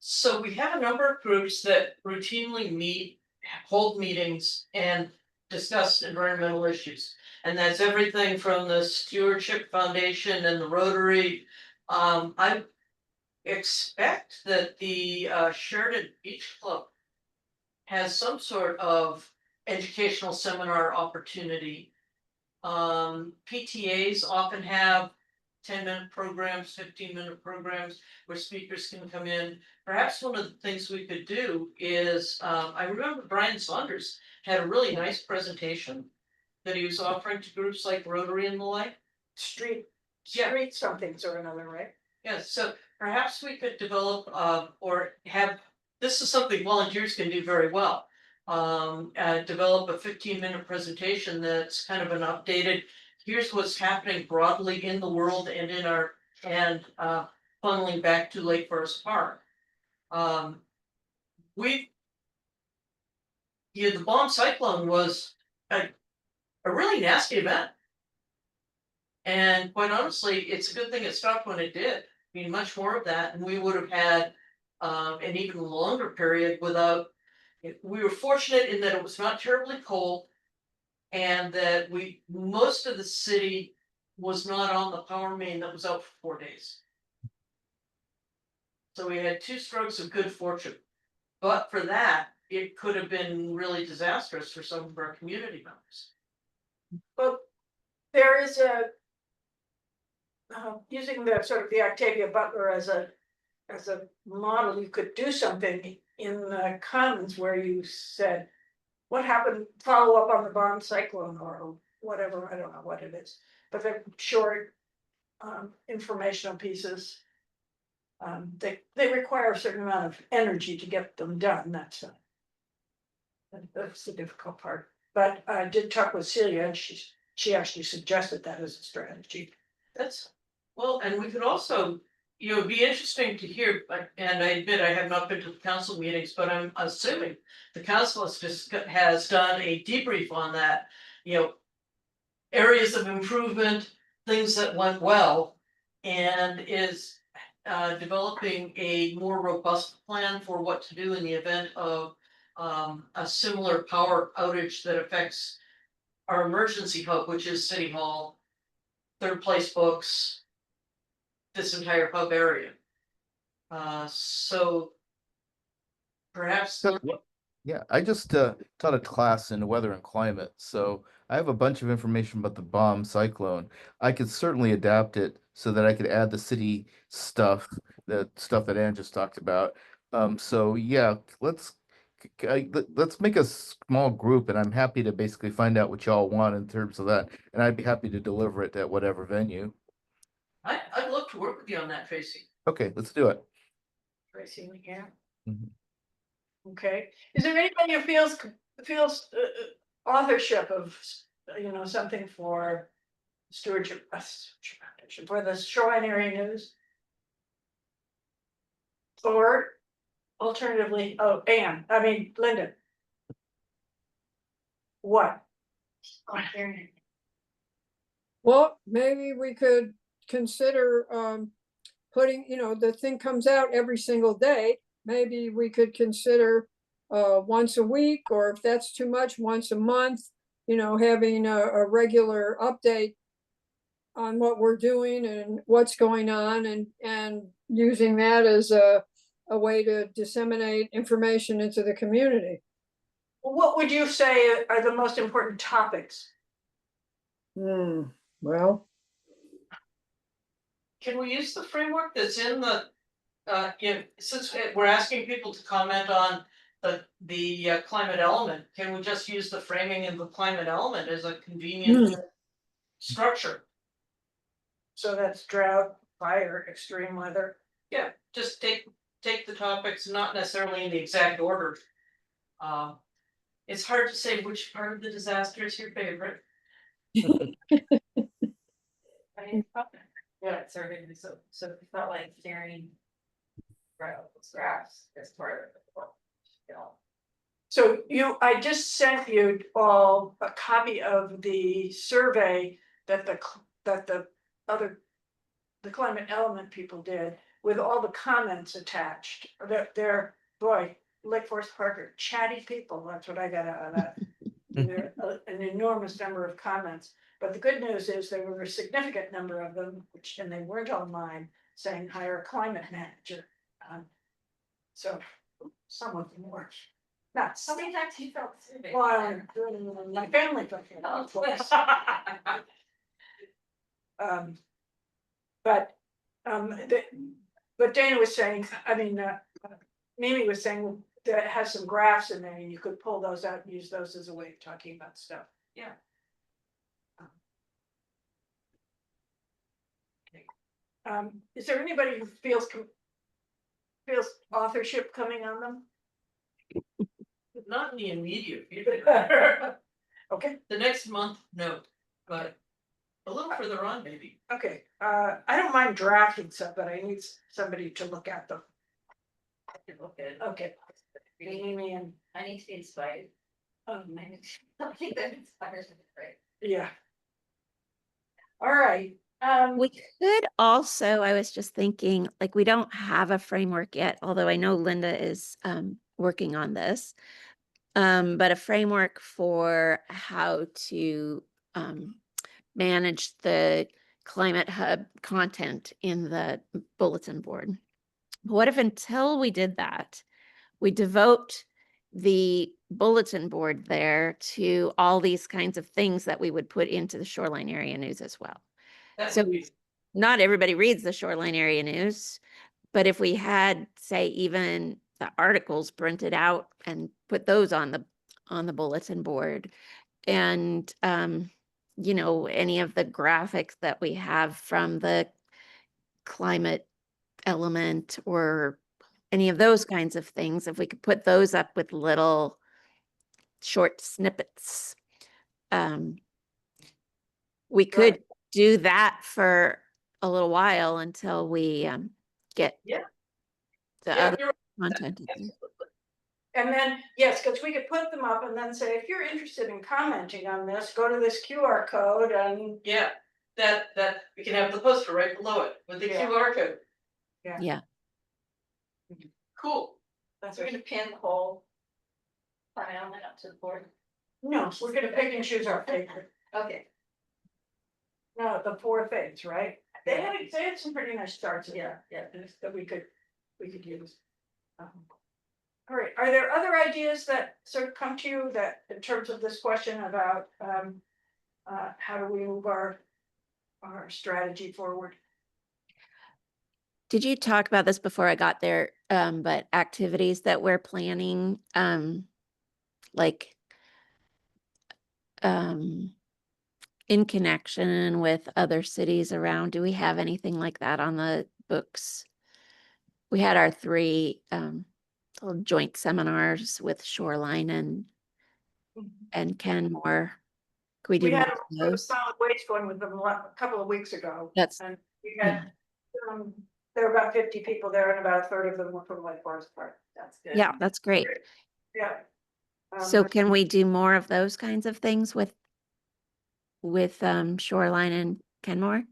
So we have a number of groups that routinely meet, hold meetings and discuss environmental issues. And that's everything from the Stewardship Foundation and the Rotary. I expect that the Sheridan Beach Club has some sort of educational seminar opportunity. PTAs often have 10-minute programs, 15-minute programs where speakers can come in. Perhaps one of the things we could do is, I remember Brian Saunders had a really nice presentation that he was offering to groups like Rotary and the like. Street somethings or another, right? Yeah, so perhaps we could develop, or have, this is something volunteers can do very well. Develop a 15-minute presentation that's kind of an updated, here's what's happening broadly in the world and in our, and funneling back to Lake Forest Park. The bomb cyclone was a really nasty event. And quite honestly, it's a good thing it stopped when it did. I mean, much more of that, and we would have had an even longer period without. We were fortunate in that it was not terribly cold, and that most of the city was not on the power main that was out for 4 days. So we had 2 strokes of good fortune, but for that, it could have been really disastrous for some of our community members. Well, there is using the sort of the Octavia Butler as a model, you could do something in the Commons where you said, what happened, follow up on the bomb cyclone or whatever, I don't know what it is, but they're short informational pieces. They require a certain amount of energy to get them done, that's the difficult part. But I did talk with Celia and she actually suggested that as a strategy. That's, well, and we could also, it'd be interesting to hear, and I admit I have not been to the council meetings, but I'm assuming the council has done a debrief on that, areas of improvement, things that went well, and is developing a more robust plan for what to do in the event of a similar power outage that affects our emergency hub, which is City Hall, Third Place Books, this entire hub area. So perhaps. Yeah, I just taught a class in weather and climate, so I have a bunch of information about the bomb cyclone. I could certainly adapt it so that I could add the city stuff, the stuff that Ann just talked about. So yeah, let's make a small group, and I'm happy to basically find out what y'all want in terms of that, and I'd be happy to deliver it at whatever venue. I'd love to work with you on that, Tracy. Okay, let's do it. Tracy, yeah. Mhm. Okay, is there anybody who feels authorship of, something for stewardship foundation for the Shoreline Area News? Or alternatively, Linda. What? Well, maybe we could consider putting, the thing comes out every single day. Maybe we could consider once a week, or if that's too much, once a month, having a regular update on what we're doing and what's going on, and using that as a way to disseminate information into the community. What would you say are the most important topics? Well, Can we use the framework that's in the, since we're asking people to comment on the climate element, can we just use the framing in the climate element as a convenient structure? So that's drought, fire, extreme weather. Yeah, just take the topics, not necessarily in the exact order. It's hard to say which part of the disaster is your favorite. Yeah, it's already, so it's not like sharing. Graphs as part of it. You know. So I just sent you all a copy of the survey that the climate element people did with all the comments attached. They're boy, Lake Forest Park are chatty people. That's what I got out of that. There an enormous number of comments. But the good news is there were a significant number of them, and they weren't all mine, saying hire a climate manager. So some of them were. Not How many times you felt survey? well, my family took it. Oh, twist. But Dana was saying, I mean, Mimi was saying that it has some graphs in there and you could pull those out and use those as a way of talking about stuff. Yeah. Is there anybody who feels authorship coming on them? Not in the immediate future. Okay, The next month, no, but a little further on, maybe. okay. I don't mind drafting stuff, but I need somebody to look at them. Okay. Okay. Amy and I need to be inspired. I think that inspires me, right? yeah. All right. We could also, I was just thinking, like, we don't have a framework yet, although I know Linda is working on this. But a framework for how to manage the climate hub content in the bulletin board. What if until we did that, we devote the bulletin board there to all these kinds of things that we would put into the shoreline area news as well? That So would be, not everybody reads the shoreline area news, but if we had, say, even the articles printed out and put those on the bulletin board, and you know, any of the graphics that we have from the climate element or any of those kinds of things, if we could put those up with little short snippets, we could do that for a little while until we get Yeah. the yeah, other you're right. content in there. Absolutely. And then, yes, because we could put them up and then say, if you're interested in commenting on this, go to this QR code and. Yeah, that we can have the poster right below it with the Yeah. QR code. Yeah. Cool. That's We're gonna pin the whole climate element up to the board. No, we're gonna pick and choose our favorite. Okay. No, the 4 things, right? They had some pretty nice charts in there. Yeah. That we could use. All right, are there other ideas that sort of come to you that in terms of this question about how do we move our strategy forward? Did you talk about this before I got there? But activities that we're planning, like in connection with other cities around, do we have anything like that on the books? We had our 3 little joint seminars with Shoreline and Kenmore. Could we do We more had of a those? solid waste one with them a couple of weeks ago. That's And we had, there were about 50 people there and about a third of them were from Lake Forest Park. That's good. yeah, that's great. Yeah. So can we do more of those kinds of things with Shoreline and Kenmore?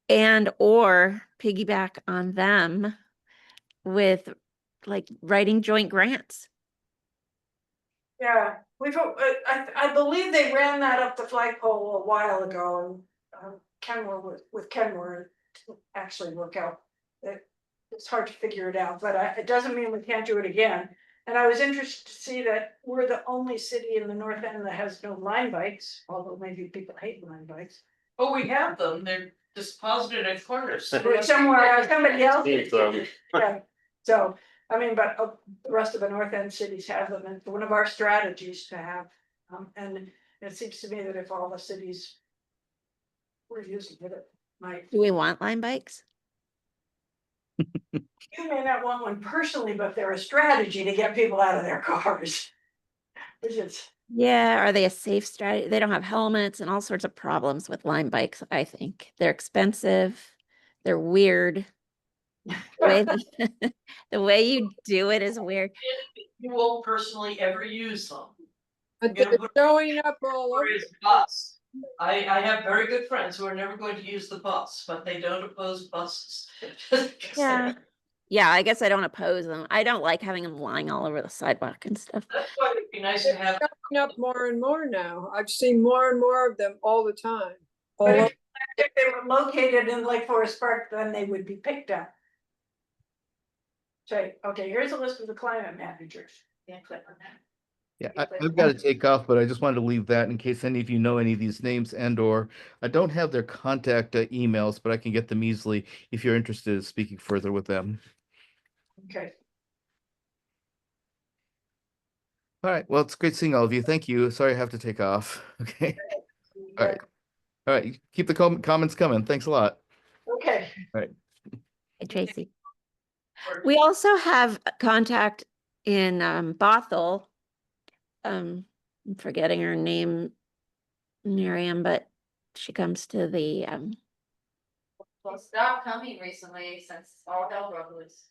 And or piggyback on them with like writing joint grants. Yeah, I believe they ran that up the flagpole a while ago, and Kenmore with Kenmore, it didn't actually work out. It's hard to figure it out, but it doesn't mean we can't do it again. And I was interested to see that we're the only city in the north end that has no line bikes, although maybe people hate line bikes. Oh, we have them, they're deposited at corners. But somewhere, somebody else. Need them. Yeah, so, I mean, but the rest of the north end cities have them, and one of our strategies to have, and it seems to me that if all the cities were using it, it might. Do we want line bikes? You may not want one personally, but they're a strategy to get people out of their cars. Which is, Yeah, are they a safe strategy? They don't have helmets and all sorts of problems with line bikes, I think. They're expensive. They're weird. The way, the way you do it is weird. You won't personally ever use them. But Yeah, they're but- showing up all over. Whereas bus, I have very good friends who are never going to use the bus, but they don't oppose buses. Yeah. Yeah, I guess I don't oppose them. I don't like having them lying all over the sidewalk and stuff. That's why it'd be nice to have. Showing up more and more now. I've seen more and more of them all the time. All but over. if they were located in Lake Forest Park, then they would be picked up. Say, okay, here's a list of the climate managers. Yeah, click on that. Yeah, Yeah, but- I've got to take off, but I just wanted to leave that in case any of you know any of these names or I don't have their contact emails, but I can get them easily if you're interested in speaking further with them. Okay. All right. Well, it's great seeing all of you. Thank you. Sorry I have to take off. Okay. All right. All right. Keep the comments coming. Thanks a lot. Okay. Hey, Tracy. We also have a contact in Bothell. I'm forgetting her name, Miriam, but she comes to the Well, stopped coming recently since all hell broke loose.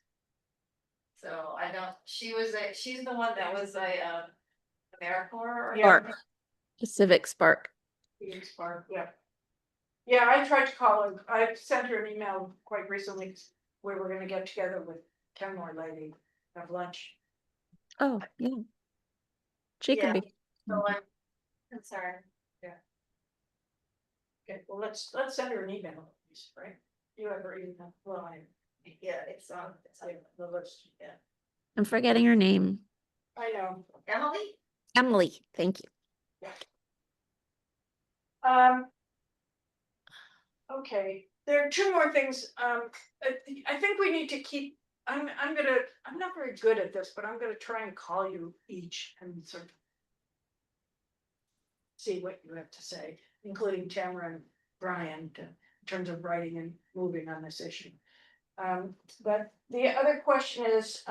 So I don't, she's the one that was a AmeriCorps or. Yeah. Spark, the Civic Spark. Phoenix Park, yeah. Yeah, I tried to call her. I sent her an email quite recently. We were gonna get together with Kenmore lady, have lunch. Oh, yeah. She could Yeah. be. So I'm concerned. Okay, well, let's send her an email, at least, right? You have her email, well, Yeah, it's on the list, yeah. I'm forgetting her name. I know. Emily. Emily, thank you. Okay, there are two more things, I think we need to keep, I'm not very good at this, but I'm gonna try and call you each and sort of. See what you have to say, including Tamara and Brian, in terms of writing and moving on this issue. But the other question is,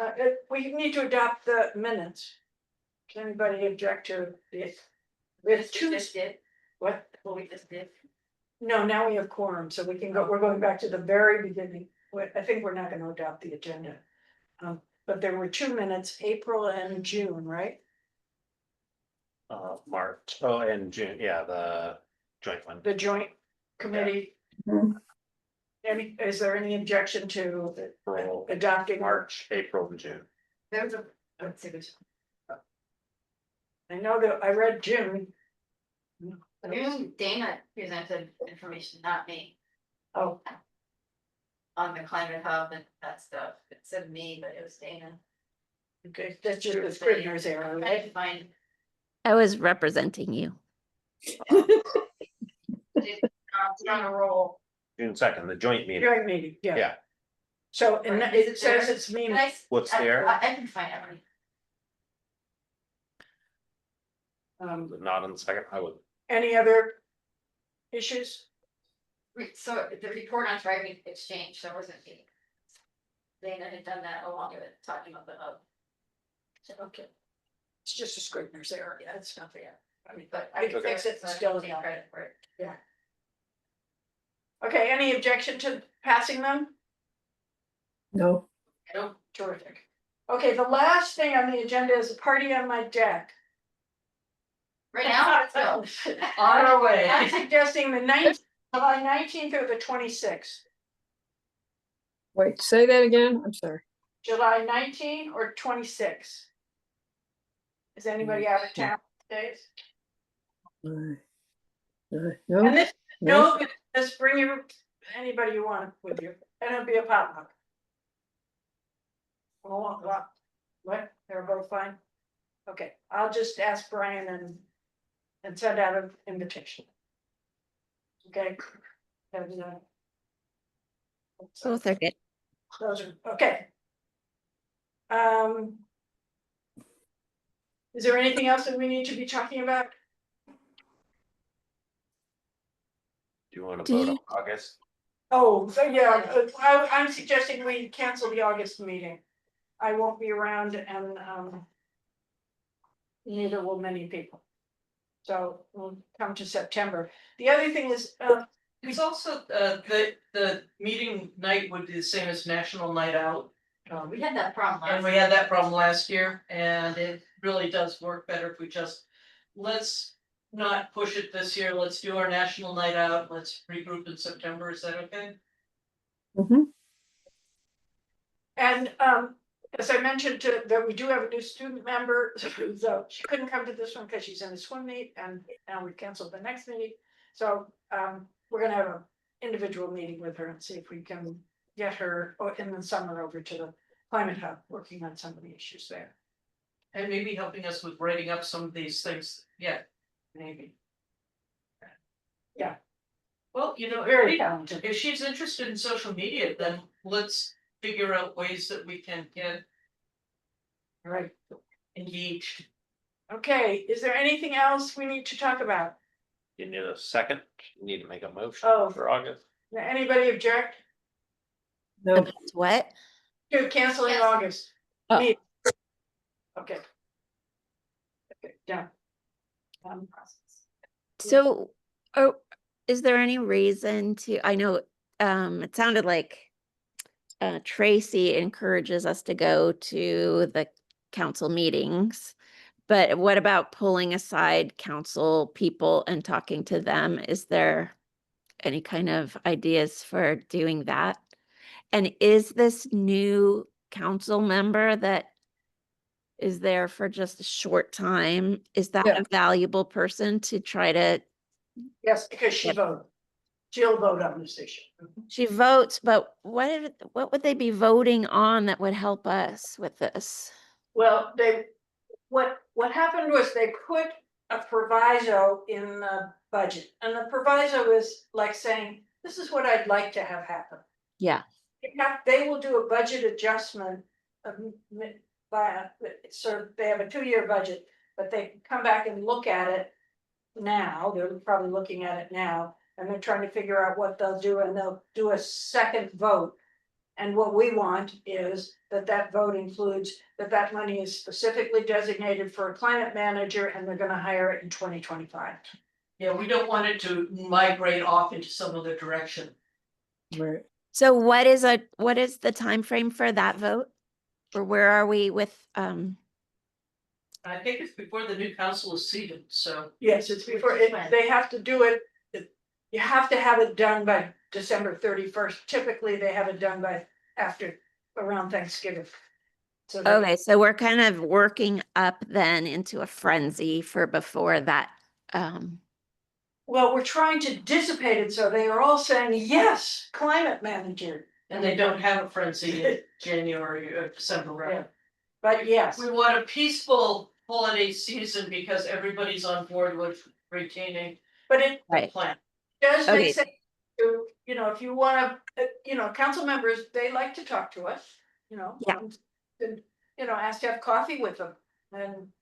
we need to adopt the minutes. Does anybody object to this? We have two. Just did, What? what we just did. No, now we have quorum, so we can go, we're going back to the very beginning. I think we're not gonna adopt the agenda. But there were 2 minutes, April and June, right? March, oh, and June, yeah, the joint one. The joint committee. Mhm. Is there any objection to April, adopting? March, April, and June. There's a, let's see, there's. I know that I read June. Dana presented information, not me, Oh, on the climate hub and that stuff. It said me, but it was Dana. okay, that's just the Scrivener's error, I'm trying right? to find. I was representing you. It's on a roll. June 2nd, the joint meeting. Joint meeting, yeah. Yeah. So, and Right, is it it says there? it's me. Can I What's I- there? I can find it. Not on the second, I would. Any other issues? So the report on driving exchange, so it wasn't me. Dana had done that along with talking about the hub. So, Okay. It's just a Scrivener's error, yeah, it's not there. I mean, but I I can can fix it, so I still don't take not. credit for it. Okay, any objection to passing them? No. I don't, Terrific. Okay, the last thing on the agenda is a party on my deck. right now, let's go. On our way. I'm suggesting the July 19th or the 26th. Wait, say that again? I'm sorry. July 19 or 26. Is anybody out of town days? No, And this, no, no, just bring your, anybody you want with you, and it'll be a potluck. What, they're both fine? Okay, I'll just ask Brian and send out an invitation. Okay. And, Both are good. those are, okay. Is there anything else that we need to be talking about? Do you wanna Do vote on you- August? Oh, so yeah, I'm suggesting we cancel the August meeting. I won't be around and, neither will many people. So we'll come to September. The other thing is, It's also, the meeting night would be the same as National Night Out. We had that problem And last. we had that problem last year, and it really does work better if we just, let's not push it this year, let's do our National Night Out, let's regroup in September, is that okay? mhm, and, as I mentioned that we do have a new student member, so she couldn't come to this one because she's in a swim meet and we canceled the next meeting. So, we're gonna have an individual meeting with her and see if we can get her in the summer over to the Climate Hub, working on some of the issues there. And maybe helping us with writing up some of these things, yeah, maybe. Yeah. Well, you know, Very talented. if she's interested in social media, then let's figure out ways that we can get All right. engaged. Okay, is there anything else we need to talk about? You need a second, you need to make a motion Oh. for August. Anybody object no, About what? to canceling Yes. August? Oh. Meeting? Okay. Okay, done. So, oh, is there any reason to, I know, it sounded like Tracy encourages us to go to the council meetings, but what about pulling aside council people and talking to them? Is there any kind of ideas for doing that? And is this new council member that is there for just a short time, is that Yeah. a valuable person to try to, Yes, because she Yep. voted. She'll vote on this issue. she votes, but what would they be voting on that would help us with this? Well, what happened was they put a proviso in the budget, and the proviso is like saying, this is what I'd like to have happen. Yeah. They will do a budget adjustment. So they have a 2-year budget, but they can come back and look at it now, they're probably looking at it now, and they're trying to figure out what they'll do, and they'll do a second vote. And what we want is that vote includes that money is specifically designated for a climate manager, and they're gonna hire it in 2025. Yeah, we don't want it to migrate off into some other direction. right. So what is the time frame for that vote? Or where are we with, I think it's before the new council is seated, so. Yes, it's before, they have to do it, you have to have it done by December 31st. Typically, they have it done by around Thanksgiving. So they- okay, so we're kind of working up then into a frenzy for before that, well, we're trying to dissipate it, so they are all saying, yes, climate manager. And they don't have a frenzy in January or December, right? Yeah. But yes, We want a peaceful holiday season because everybody's on board with retaining but it the right, plan. does Okay. make sense to, if you wanna, council members, they like to talk to us, Yeah. And, ask to have coffee with them and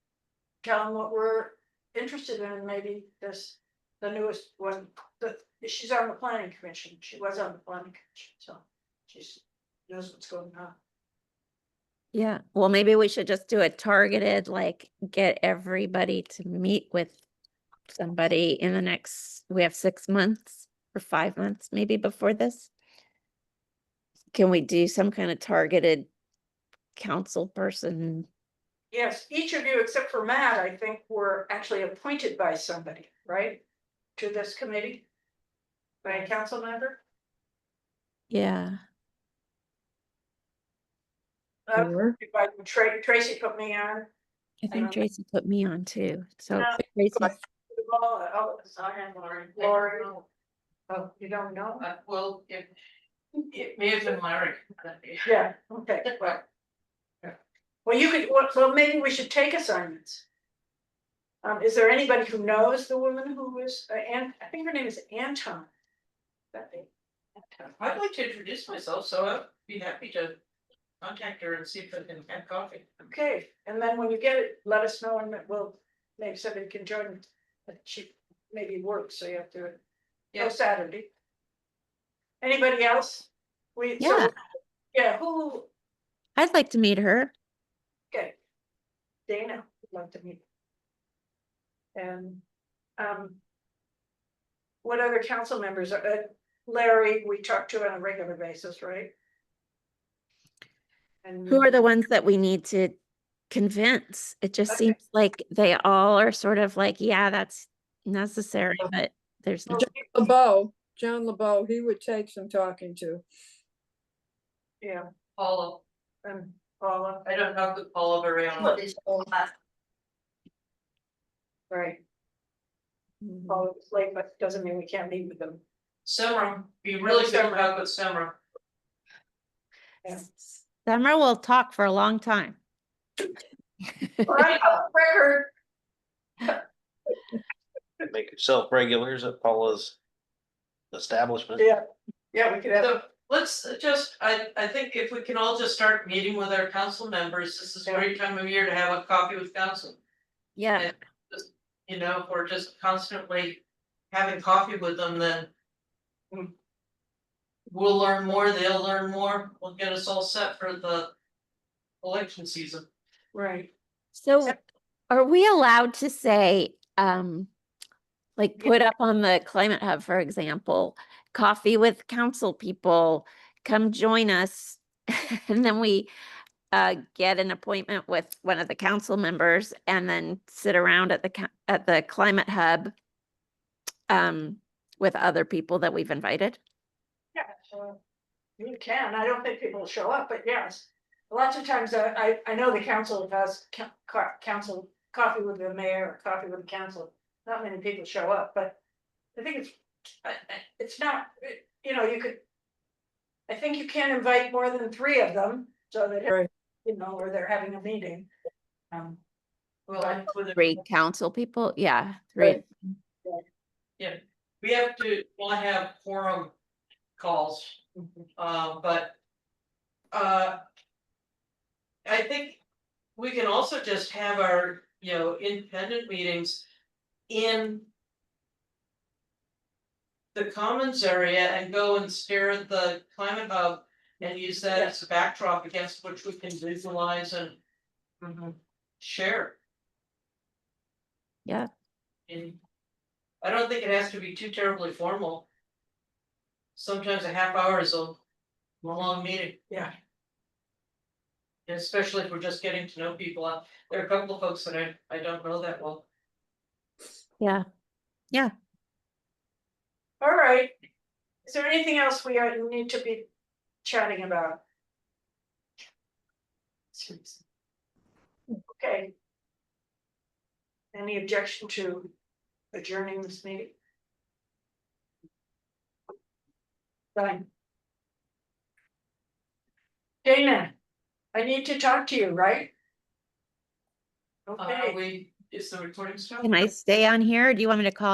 tell them what we're interested in, maybe the newest one, she's on the planning commission, she was on the planning commission, so she knows what's going on. yeah. Well, maybe we should just do a targeted, like, get everybody to meet with somebody in the next, we have 6 months or 5 months, maybe before this. Can we do some kind of targeted council person? Yes, each of you, except for Matt, I think were actually appointed by somebody, right? To this committee? By a council member? Yeah. Sure. Tracy put me on, I think Tracy put me on too. So Yeah. Tracy, Oh, sorry, Lori. Lori. Oh, you don't know? Well, it may have been Larry. Yeah, okay, well. Yeah. Well, you could, well, maybe we should take assignments. Is there anybody who knows the woman who was, I think her name is Anton. That name. Anton. I'd like to introduce myself, so I'd be happy to contact her and see if I can have coffee. Okay, and then when you get it, let us know and we'll, maybe somebody can join. But she maybe works, so you have to, no Yeah. Saturday. Anybody else? Yeah. Yeah, who, I'd like to meet her. okay. Dana would like to meet. And, what other council members, Larry, we talk to on a regular basis, right? And Who are the ones that we need to convince? It just Okay. seems like they all are sort of like, yeah, that's necessary, but there's Oh, not. John LeBeau, he would take some talking to. yeah, Paula, and Paula, I don't know who Paula Variano is. right, Paula was late, but doesn't mean we can't meet with them. Semra, be really good to talk with Semra. Yeah. Summer will talk for a long time. All right, record. Make yourself regulars at Paula's establishment. Yeah, we could have, So let's just, I think if we can all just start meeting with our council members, this is a great time of year to have a coffee with council. Yeah. And just, you know, if we're just constantly having coffee with them, then we'll learn more, they'll learn more, we'll get us all set for the election season. right, So are we allowed to say, like put up on the Climate Hub, for example, coffee with council people, come join us. And then we get an appointment with one of the council members and then sit around at the Climate Hub with other people that we've invited. yeah, so you can, I don't think people will show up, but yes. Lots of times, I know the council has council coffee with the mayor, or coffee with the council, not many people show up, but I think it's not, you know, you could. I think you can't invite more than 3 of them, so that, Right. you know, or they're having a meeting. Well, and with 3 council people, yeah, 3. yeah, we have to not have quorum calls, but. I think we can also just have our, you know, independent meetings in. The commons area and go and stare at the Climate Hub and use that as a backdrop against which we can visualize and. Share. Yeah. And I don't think it has to be too terribly formal. Sometimes a half hour is a long meeting. Yeah. And especially if we're just getting to know people. There are a couple of folks that I don't know that well. Yeah. Yeah. All right. Is there anything else we need to be chatting about? Okay. Any objection to adjourning this meeting? Fine. Dana, I need to talk to you, right? Okay. Is the recording stopped? Can I stay on here or do you want me to call you?